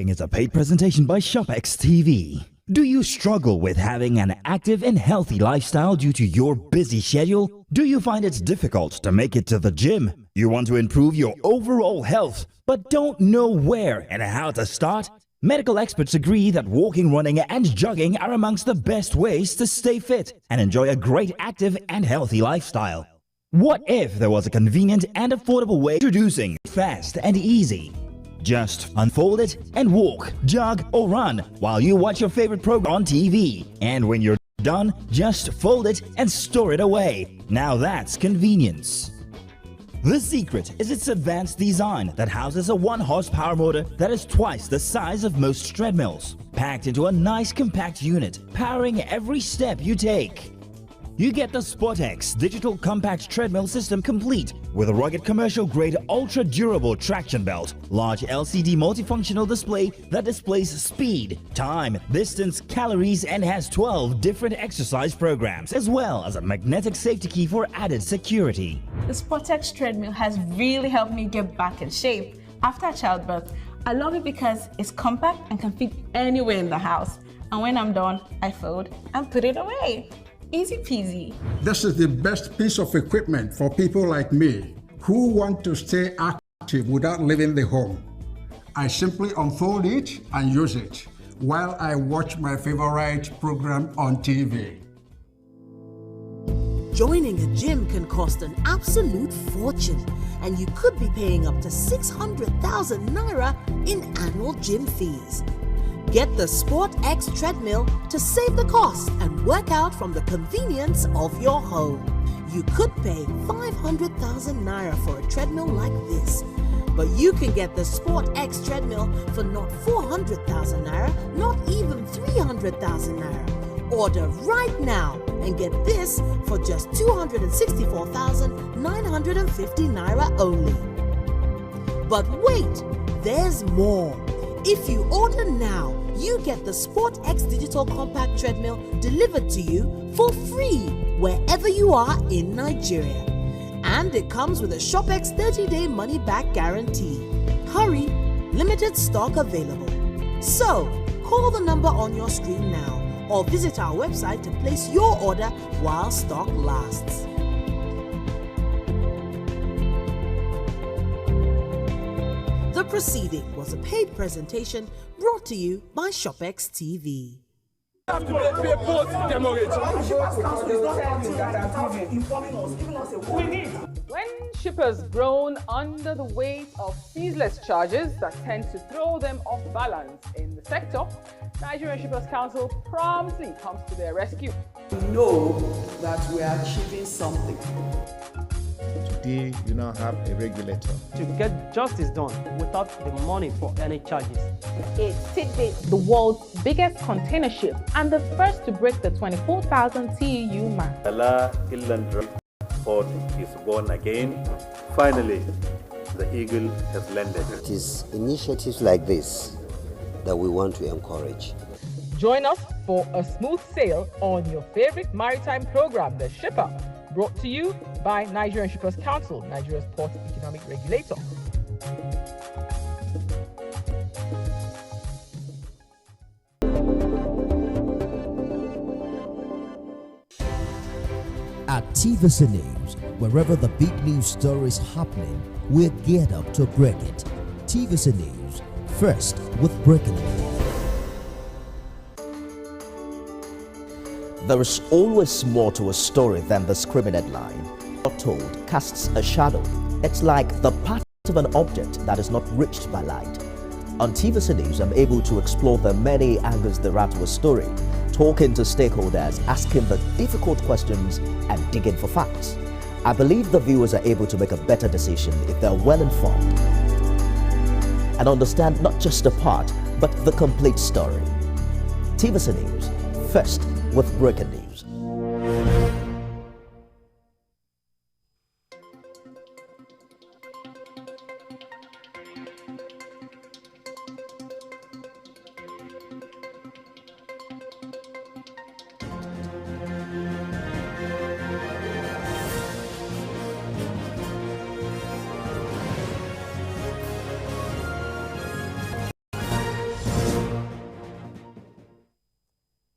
Is a paid presentation by ShopX TV. Do you struggle with having an active and healthy lifestyle due to your busy schedule? Do you find it difficult to make it to the gym? You want to improve your overall health, but don't know where and how to start? Medical experts agree that walking, running, and jogging are amongst the best ways to stay fit and enjoy a great active and healthy lifestyle. What if there was a convenient and affordable way introducing fast and easy? Just unfold it and walk, jog, or run while you watch your favorite program on TV. And when you're done, just fold it and store it away. Now that's convenience. The secret is its advanced design that houses a 1-horsepower motor that is twice the size of most treadmills, packed into a nice compact unit, powering every step you take. You get the SportX digital compact treadmill system complete with a rugged commercial-grade ultra-durable traction belt, large LCD multifunctional display that displays speed, time, distance, calories, and has 12 different exercise programs, as well as a magnetic safety key for added security. The SportX treadmill has really helped me get back in shape after childbirth. I love it because it's compact and can fit anywhere in the house. And when I'm done, I fold and put it away. Easy peasy. This is the best piece of equipment for people like me who want to stay active without leaving the home. I simply unfold it and use it while I watch my favorite program on TV. Joining a gym can cost an absolute fortune, and you could be paying up to 600,000 naira in annual gym fees. Get the SportX treadmill to save the cost and work out from the convenience of your home. You could pay 500,000 naira for a treadmill like this, but you can get the SportX treadmill for not 400,000 naira, not even 300,000 naira. Order right now and get this for just 264,950 naira only. But wait, there's more. If you order now, you get the SportX Digital Compact Treadmill delivered to you for free wherever you are in Nigeria. And it comes with a ShopX 30-day money-back guarantee. Hurry, limited stock available. So, call the number on your screen now or visit our website to place your order while stock lasts. The proceeding was a paid presentation brought to you by ShopX TV. When shippers groan under the weight of ceaseless charges that tend to throw them off balance in the sector, Nigerian Shippers Council promptly comes to their rescue. We know that we are achieving something. Today, you now have a regulator. To get justice done without the money for any charges. It's Tidbit, the world's biggest container ship and the first to break the 24,000 TEU mark. Allah Illandra port is born again. Finally, the eagle has landed. It is initiatives like this that we want to encourage. Join us for a smooth sail on your favorite maritime program, The Shipper, brought to you by Nigerian Shippers Council, Nigeria's port economic regulator. At TVC News, wherever the big news story is happening, we're geared up to break it. TVC News, first with breaking news. There is always more to a story than the screaming headline. Not told casts a shadow. It's like the path of an object that is not reached by light. On TVC News, I'm able to explore the many angles there are to a story, talking to stakeholders, asking the difficult questions, and digging for facts. I believe the viewers are able to make a better decision if they're well informed and understand not just a part, but the complete story. TVC News, first with breaking news.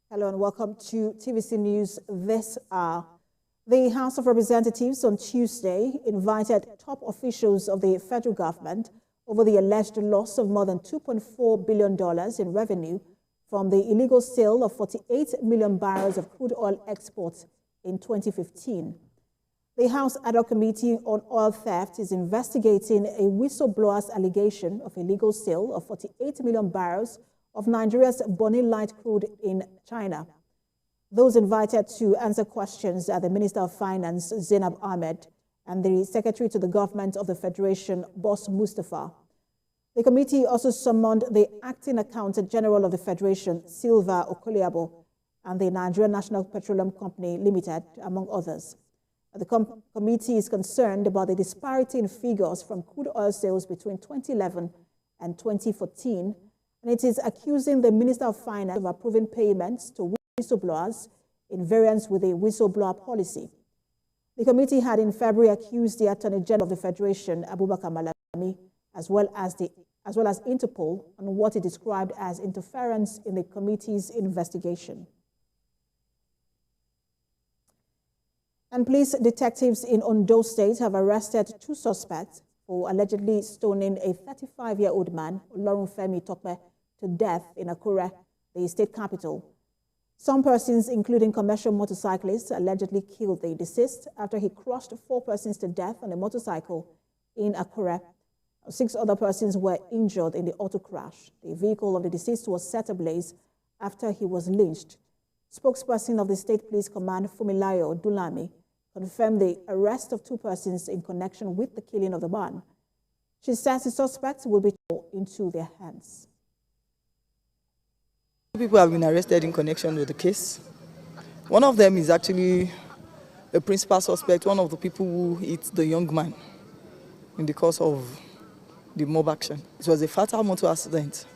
Hello and welcome to TVC News this hour. The House of Representatives on Tuesday invited top officials of the federal government over the alleged loss of more than $2.4 billion in revenue from the illegal sale of 48 million barrels of crude oil exports in 2015. The House Ad hoc Committee on Oil Theft is investigating a whistleblower's allegation of illegal sale of 48 million barrels of Nigeria's Ebonyi light crude in China. Those invited to answer questions are the Minister of Finance, Zainab Ahmed, and the Secretary to the Government of the Federation, Boss Mustafa. The committee also summoned the Acting Accountant General of the Federation, Silva Okoliabo, and the Nigerian National Petroleum Company Limited, among others. The committee is concerned about the disparity in figures from crude oil sales between 2011 and 2014, and it is accusing the Minister of Finance of approving payments to whistleblowers in variance with the whistleblower policy. The committee had in February accused the Attorney General of the Federation, Abubakar Malami, as well as Interpol, on what it described as interference in the committee's investigation. And police detectives in Ondo State have arrested 2 suspects for allegedly stoning a 35-year-old man, Olorunfemi Tokpe, to death in Akure, the state capital. Some persons, including commercial motorcyclists, allegedly killed the deceased after he crushed 4 persons to death on a motorcycle in Akure. 6 other persons were injured in the auto crash. The vehicle of the deceased was set ablaze after he was lynched. Spokesperson of the State Police Command, Fumilayo Dulami, confirmed the arrest of 2 persons in connection with the killing of the man. She says the suspects will be taken into their hands. 2 people have been arrested in connection with the case. One of them is actually a principal suspect, one of the people who hit the young man in the course of the mob action. It was a fatal motor accident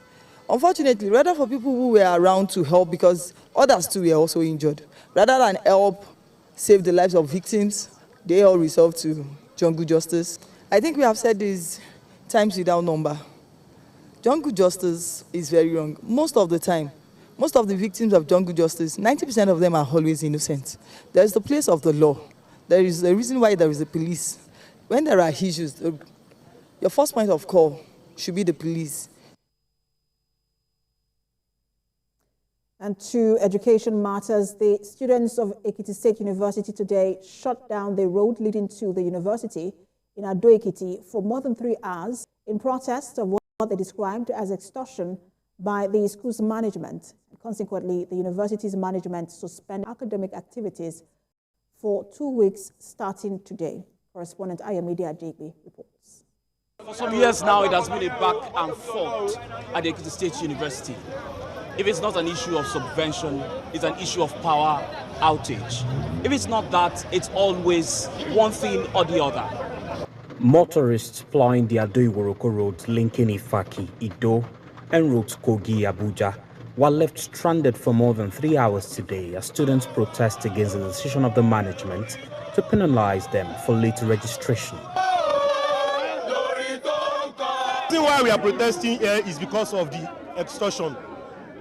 Unfortunately, rather for people who were around to help, because others too were also injured, rather than help save the lives of victims, they all resolved to jungle justice. I think we have said this times without number. Jungle justice is very wrong. Most of the time, most of the victims of jungle justice, 90% of them are always innocent. There is the place of the law. There is a reason why there is a police. When there are issues, your first point of call should be the police. And to education matters, the students of Ekiti State University today shut down the road leading to the university in Ekiti for more than 3 hours in protest of what they described as extortion by the school's management. Consequently, the university's management suspended academic activities for 2 weeks starting today. Correspondent Ayomide Adegbe reports. For some years now, it has been a back and forth at the Ekiti State University. If it's not an issue of subvention, it's an issue of power outage. If it's not that, it's always one thing or the other. Motorists plying the Ado-Iworoko road linking Ifaki, Ido, and route Kogi, Abuja, were left stranded for more than 3 hours today as students protest against the decision of the management to penalize them for late registration. The reason why we are protesting here is because of the extortion.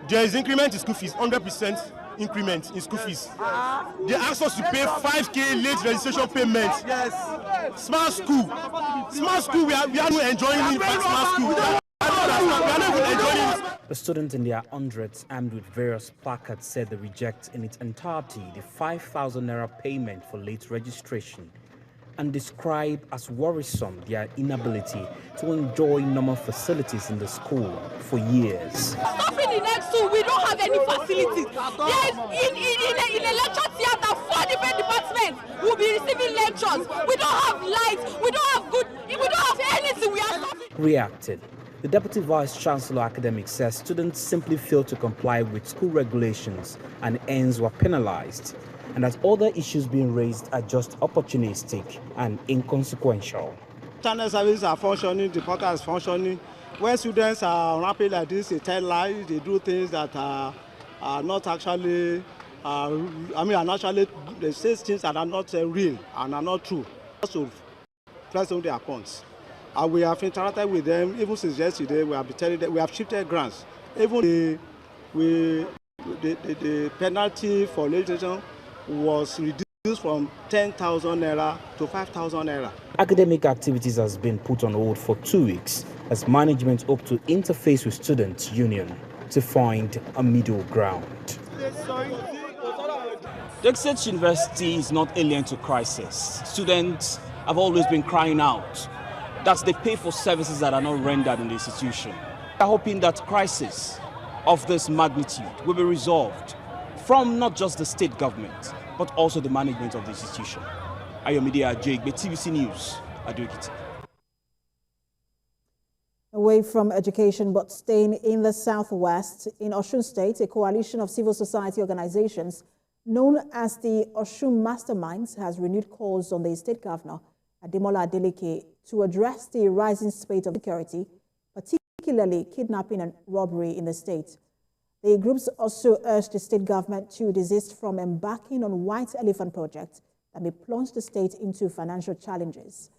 There is increment in school fees, 100% increment in school fees. They asked us to pay 5K late registration payment. Yes. Smart school, we are not enjoying it. Smart school. The students in their hundreds, armed with various placards, said they reject in its entirety the 5,000 naira payment for late registration and describe as worrisome their inability to enjoy normal facilities in the school for years. Stopping the next school, we don't have any facilities. Yes, in a lecture theater, 4 different departments will be receiving lectures. We don't have lights, we don't have anything. We are stopping. Reacted, the Deputy Vice Chancellor Academics says students simply failed to comply with school regulations and hence were penalized, and that other issues being raised are just opportunistic and inconsequential. Channel services are functioning, the portal is functioning. When students are rapid like this, they tell lies, they do things that are not actually, they say things that are not real and are not true. Also, press on their accounts. And we have interacted with them even since yesterday. We have been telling them we have shifted grants. Even the penalty for litigation was reduced from 10,000 naira to 5,000 naira. Academic activities has been put on hold for 2 weeks as management hope to interface with students' union to find a middle ground. The State University is not alien to crisis. Students have always been crying out that they pay for services that are not rendered in the institution. We are hoping that crisis of this magnitude will be resolved from not just the state government, but also the management of the institution. Ayomide Adegbe, TVC News, Ekiti. Away from education, but staying in the southwest, in Osun State, a coalition of civil society organizations known as the Osun Masterminds has renewed calls on the state governor, Ademola Adeleke, to address the rising spate of security, particularly kidnapping and robbery in the state. The groups also urged the state government to desist from embarking on white elephant projects that may plunge the state into financial challenges.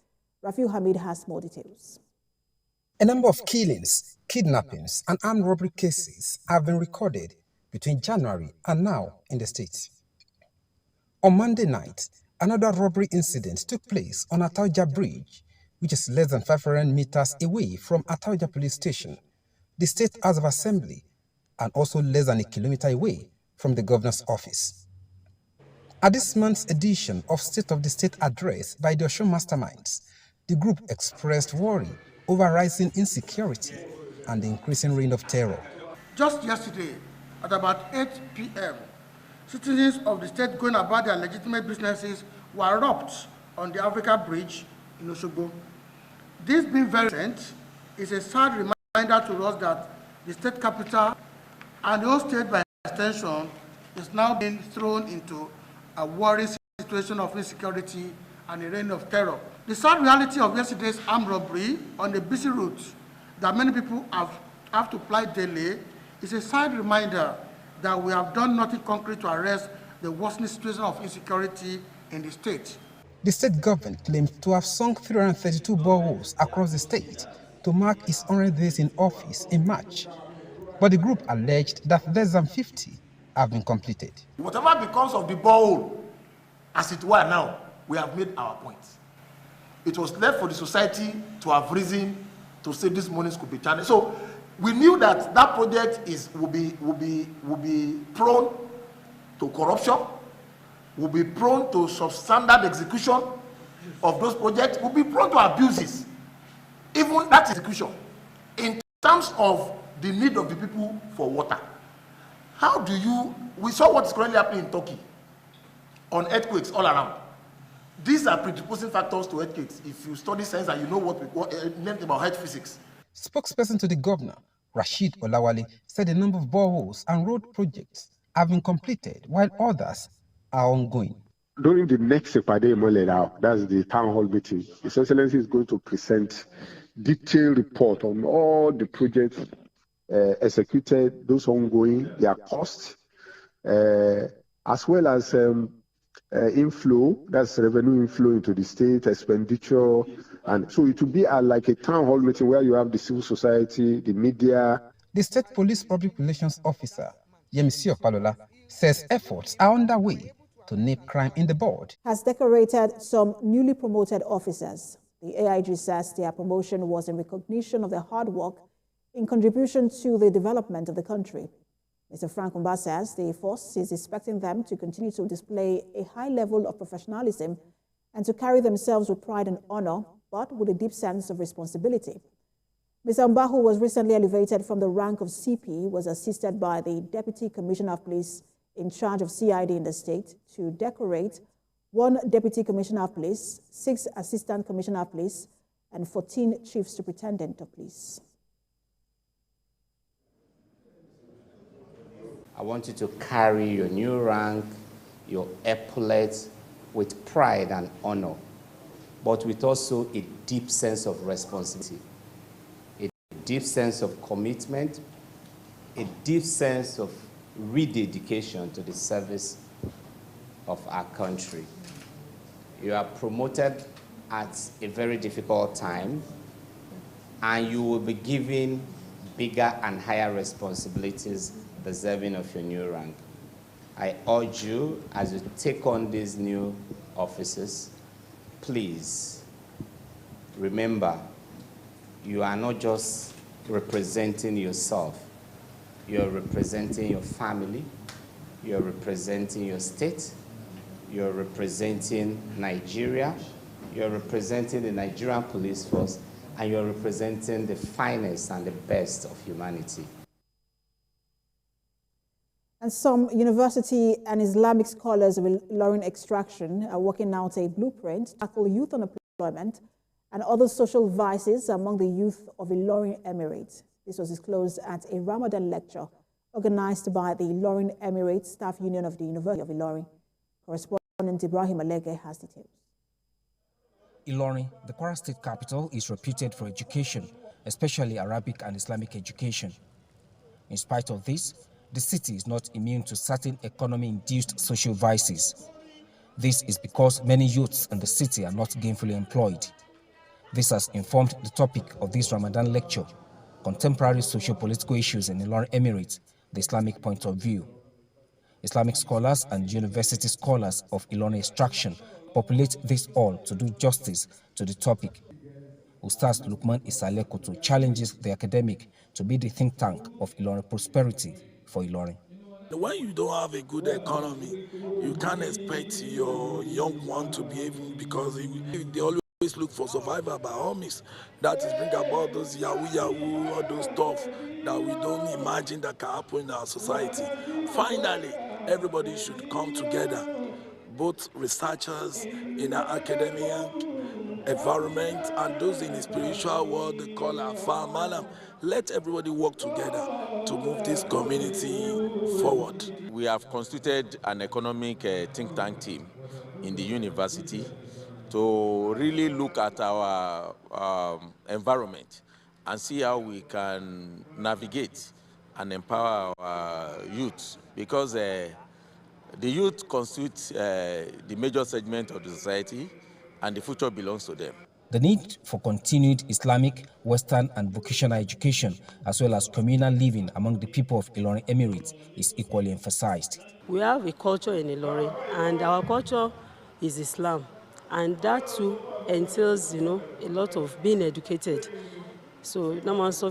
Rafiu Hamid has more details. A number of killings, kidnappings, and armed robbery cases have been recorded between January and now in the state. On Monday night, another robbery incident took place on Atauja Bridge, which is less than 500 meters away from Atauja Police Station, the State House of Assembly, and also less than a kilometer away from the governor's office. At this month's edition of State of the State address by the Osun Masterminds, the group expressed worry over rising insecurity and the increasing reign of terror. Just yesterday, at about 8 p.m., citizens of the state going about their legitimate businesses were robbed on the Africa Bridge in Osogbo. This being very recent is a sad reminder to us that the state capital and the whole state by extension is now being thrown into a worrying situation of insecurity and a reign of terror. The sad reality of yesterday's armed robbery on a busy route that many people have have to ply daily is a sad reminder that we have done nothing concrete to arrest the worsening situation of insecurity in the state. The state government claims to have sunk 332 boreholes across the state to mark its 100 days in office in March. But the group alleged that less than 50 have been completed. Whatever becomes of the borehole, as it were now, we have made our point. It was left for the society to have reason to say these monies could be channeled. So we knew that that project will be prone to corruption, will be prone to substandard execution of those projects, will be prone to abuses. Even that execution, in terms of the need of the people for water. How do you, we saw what is currently happening in Turkey on earthquakes all around. These are predisposing factors to earthquakes. If you study science and you know what learned about earth physics. Spokesperson to the governor, Rashid Olawale, said a number of boreholes and road projects have been completed while others are ongoing. During the next Sepade Moledao, that's the town hall meeting, His Excellency is going to present detailed report on all the projects executed, those ongoing, their costs, as well as inflow, that's revenue inflow into the state, expenditure, and so it will be like a town hall meeting where you have the civil society, the media. The State Police Public Relations Officer, Yemisi Opalola, says efforts are underway to nip crime in the bud. Has decorated some newly promoted officers. The AIG says their promotion was in recognition of their hard work in contribution to the development of the country. Mr. Frank Umba says the force is expecting them to continue to display a high level of professionalism and to carry themselves with pride and honor, but with a deep sense of responsibility. Mr. Umba, who was recently elevated from the rank of CP, was assisted by the Deputy Commissioner of Police in charge of CID in the state to decorate 1 Deputy Commissioner of Police, 6 Assistant Commissioner of Police, and 14 Chief Superintendent of Police. I want you to carry your new rank, your epaulets with pride and honor, but with also a deep sense of responsibility, a deep sense of commitment, a deep sense of rededication to the service of our country. You are promoted at a very difficult time, and you will be given bigger and higher responsibilities deserving of your new rank. I urge you, as you take on these new offices, please remember, you are not just representing yourself, you're representing your family, you're representing your state, you're representing Nigeria, you're representing the Nigerian police force, and you're representing the finest and the best of humanity. And some university and Islamic scholars of Ilorin extraction are working out a blueprint to tackle youth unemployment and other social vices among the youth of Ilorin Emirate. This was disclosed at a Ramadan lecture organized by the Ilorin Emirate Staff Union of the University of Ilorin. Correspondent Ibrahim Alege has details. Ilorin, the Kwara State capital, is reputed for education, especially Arabic and Islamic education. In spite of this, the city is not immune to certain economy-induced social vices. This is because many youths in the city are not gainfully employed. This has informed the topic of this Ramadan lecture, Contemporary Socio-Political Issues in Ilorin Emirate, the Islamic Point of View. Islamic scholars and university scholars of Ilorin extraction populate this hall to do justice to the topic. Ustaz Lukman Isalekoto challenges the academic to be the think tank of Ilorin prosperity for Ilorin. When you don't have a good economy, you can't expect your young one to behave, because they always look for survival by all means. That is bring about those yahoo, all those stuff that we don't imagine that can happen in our society. Finally, everybody should come together, both researchers in our academic environment and those in the spiritual world, they call our farm. Let everybody work together to move this community forward. We have constituted an economic think tank team in the university to really look at our environment and see how we can navigate and empower our youth, because the youth constitute the major segment of the society, and the future belongs to them. The need for continued Islamic, Western and vocational education, as well as communal living among the people of Ilorin Emirates, is equally emphasized. We have a culture in Ilorin, and our culture is Islam, and that too entails, a lot of being educated. So, there's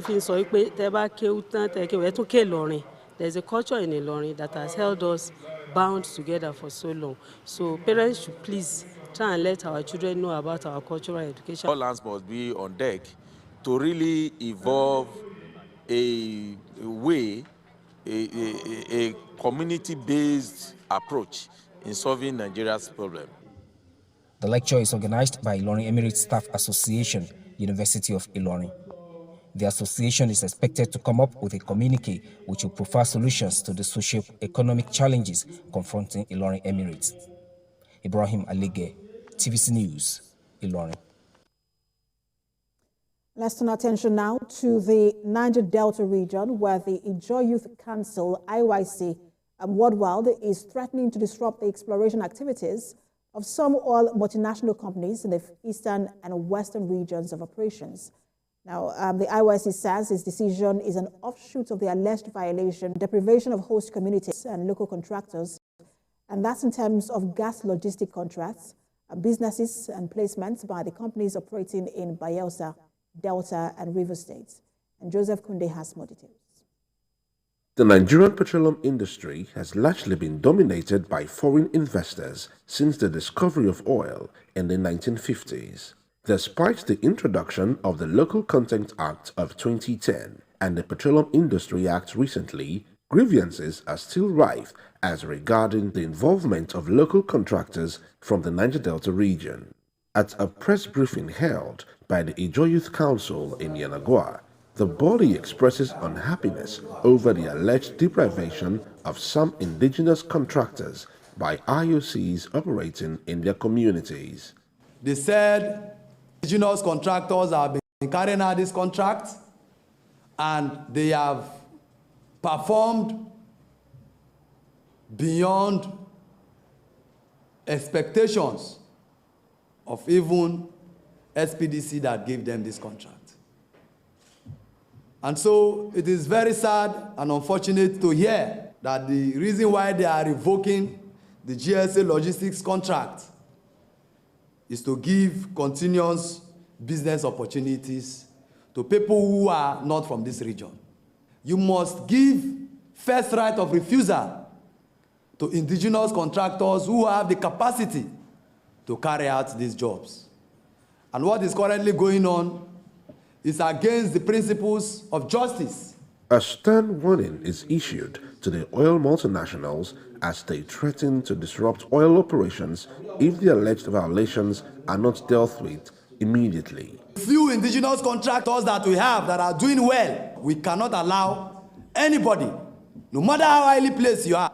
a culture in Ilorin that has held us bound together for so long. So, parents should please try and let our children know about our cultural education. All hands must be on deck to really evolve a way, a community-based approach in solving Nigeria's problem. The lecture is organized by Ilorin Emirates Staff Association, University of Ilorin. The association is expected to come up with a communique which will provide solutions to the socio-economic challenges confronting Ilorin Emirates. Ibrahim Alige, TVC News, Ilorin. Let's turn our attention now to the Niger Delta region, where the Ijaw Youth Council, IYC, worldwide is threatening to disrupt the exploration activities of some oil multinational companies in the eastern and western regions of operations. Now, the IYC says its decision is an offshoot of the alleged violation, deprivation of host communities and local contractors, and that's in terms of gas logistic contracts, businesses and placements by the companies operating in Bayelsa, Delta and River States. And Joseph Kunde has more details. The Nigerian petroleum industry has largely been dominated by foreign investors since the discovery of oil in the 1950s. Despite the introduction of the Local Content Act of 2010 and the Petroleum Industry Act recently, grievances are still rife as regarding the involvement of local contractors from the Niger Delta region. At a press briefing held by the Ijaw Youth Council in Yenagoa, the body expresses unhappiness over the alleged deprivation of some indigenous contractors by IOCs operating in their communities. They said indigenous contractors have been carrying out this contract and they have performed beyond expectations of even SPDC that gave them this contract. And so it is very sad and unfortunate to hear that the reason why they are revoking the GSA logistics contract is to give continuous business opportunities to people who are not from this region. You must give first right of refusal to indigenous contractors who have the capacity to carry out these jobs. And what is currently going on is against the principles of justice. A stern warning is issued to the oil multinationals as they threaten to disrupt oil operations if the alleged violations are not dealt with immediately. Few indigenous contractors that we have that are doing well, we cannot allow anybody, no matter how highly placed you are,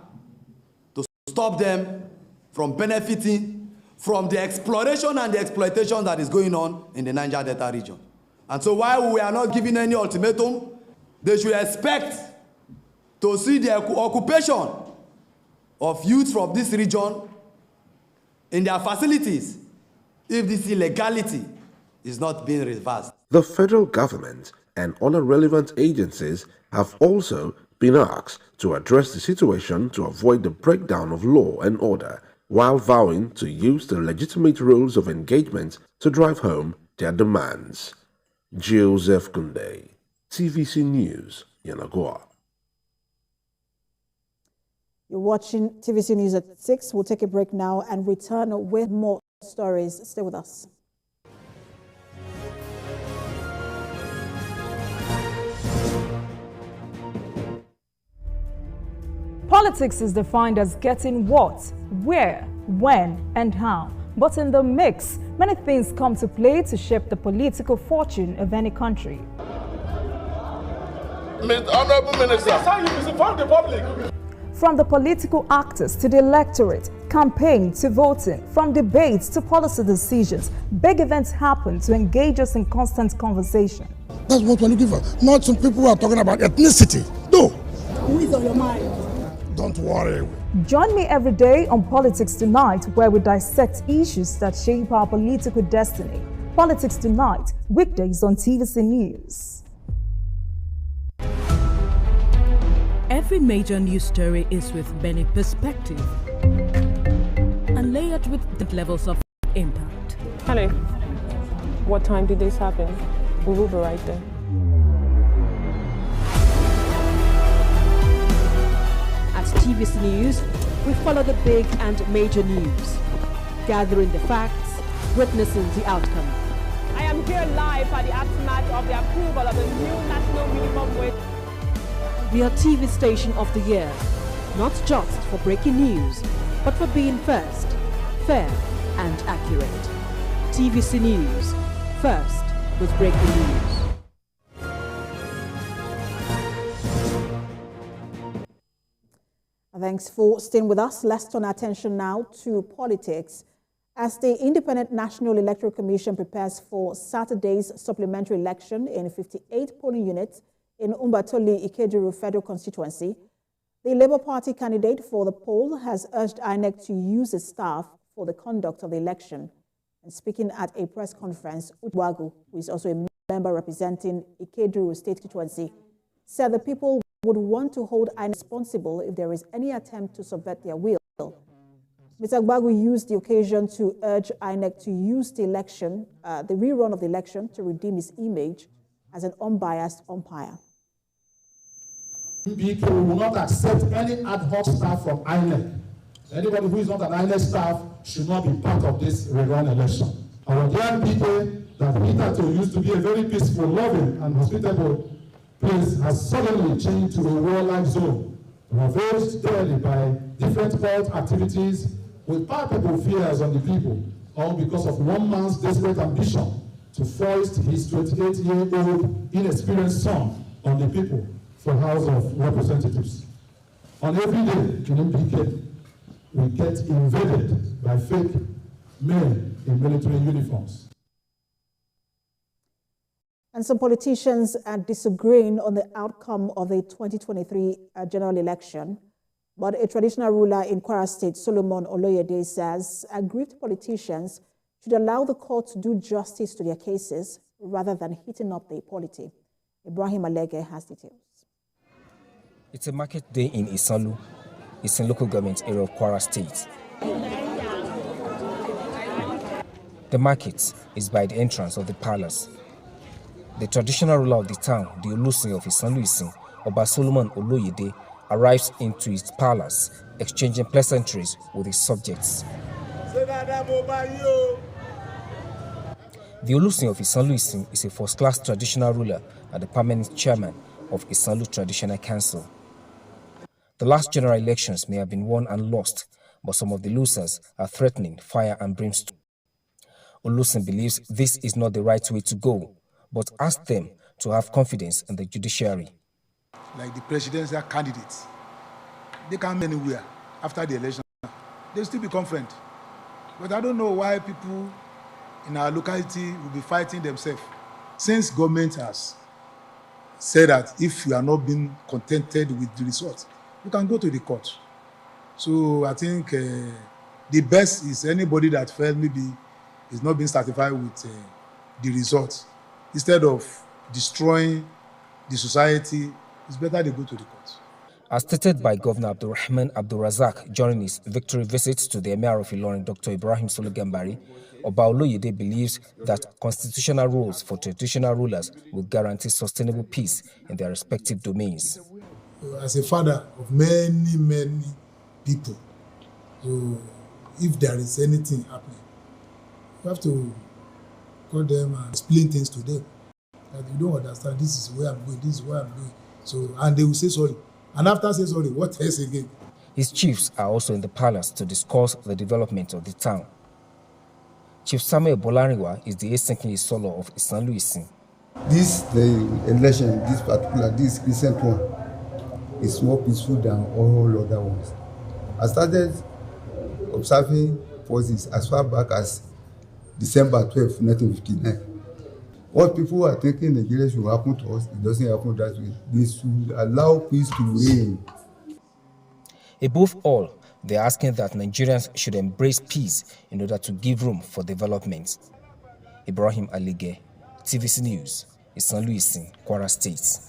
to stop them from benefiting from the exploration and the exploitation that is going on in the Niger Delta region. And so while we are not giving any ultimatum, they should expect to see the occupation of youth from this region in their facilities if this illegality is not being reversed. The federal government and other relevant agencies have also been asked to address the situation to avoid the breakdown of law and order, while vowing to use the legitimate rules of engagement to drive home their demands. Joseph Kunde, TVC News, Yenagoa. You're watching TVC News at 6. We'll take a break now and return with more stories. Stay with us. Politics is defined as getting what, where, when, and how. But in the mix, many things come to play to shape the political fortune of any country. Honorable Minister, that's how you misinform the public. From the political actors to the electorate, Campaign to voting, from debates to policy decisions, big events happen to engage us in constant conversation. That's what we're looking for. Not some people who are talking about ethnicity. No. Who is on your mind? Don't worry. Join me every day on Politics Tonight, where we dissect issues that shape our political destiny. Politics Tonight, weekdays on TVC News. Every major news story is with many perspectives and layered with different levels of impact. Honey, what time did this happen? We will be right there. At TVC News, we follow the big and major news, gathering the facts, witnessing the outcome. I am here live at the aftermath of the approval of the new national minimum wage. We are TV Station of the Year, not just for breaking news, but for being first, fair and accurate. TVC News, first with breaking news. Thanks for staying with us. Let's turn our attention now to politics. As the Independent National Electoral Commission prepares for Saturday's supplementary election in 58 polling units in Umbatoli Ikeduru Federal Constituency, the Labour Party candidate for the poll has urged INEC to use its staff for the conduct of the election. And speaking at a press conference, Utwagu, who is also a member representing Ikeduru State Constituency, said the people would want to hold INEC responsible if there is any attempt to subvert their will. Mr. Agbagu used the occasion to urge INEC to use the election, the rerun of the election, to redeem its image as an unbiased umpire. PDP will not accept any ad hoc staff from INEC. Anybody who is not an INEC staff should not be part of this rerun election. Our dear people that hitherto used to be a very peaceful, loving, and hospitable place has suddenly changed to a warlike zone, ravaged daily by different cult activities with palpable fears on the people, all because of one man's desperate ambition to foist his 28-year-old inexperienced son on the people for House of Representatives. On every day in MPK, we get invaded by fake men in military uniforms. And some politicians are disagreeing on the outcome of the 2023 general election. But a traditional ruler in Kwara State, Solomon Oloyede, says aggrieved politicians should allow the court to do justice to their cases rather than heating up the polity. Ibrahim Alege has details. It's a market day in Isalu. It's in local government area of Kwara State. The market is by the entrance of the palace. The traditional ruler of the town, the Olusin of Isanlu-Isin, Oba Solomon Oloyede, arrives into his palace, exchanging pleasantries with his subjects. The Olusin of Isanlu-Isin is a first-class traditional ruler and the permanent chairman of Isanlu Traditional Council. The last general elections may have been won and lost, but some of the losers are threatening fire and brimstone. Olusin believes this is not the right way to go, but ask them to have confidence in the judiciary. Like the presidential candidates, they can't go anywhere after the election. They still be confident. But I don't know why people in our locality will be fighting themselves. Since government has said that if you are not being contented with the result, you can go to the court. So I think the best is anybody that felt maybe is not being satisfied with the result. Instead of destroying the society, it's better they go to the court. As stated by Governor Abdulrahman Abdulrazak during his victory visit to the Emir of Ilorin, Dr. Ibrahim Sulu Gambari, Oba Oloyede believes that constitutional rules for traditional rulers will guarantee sustainable peace in their respective domains. As a father of many people, so if there is anything happening, you have to call them and explain things to them. That you don't understand, this is where I'm going, this is where I'm going. So, and they will say sorry. And after saying sorry, what else again? His chiefs are also in the palace to discuss the development of the town. Chief Samuel Bolariwa is the Esenki Solo of Isanlu-Isin. The election, this recent one, is more peaceful than all other ones. I started observing forces as far back as December 12, 1959. What people are thinking Nigeria should happen to us, it doesn't happen that way. They should allow peace to reign. Above all, they're asking that Nigerians should embrace peace in order to give room for development. Ibrahim Alige, TVC News, Isan Louis, Kwara State.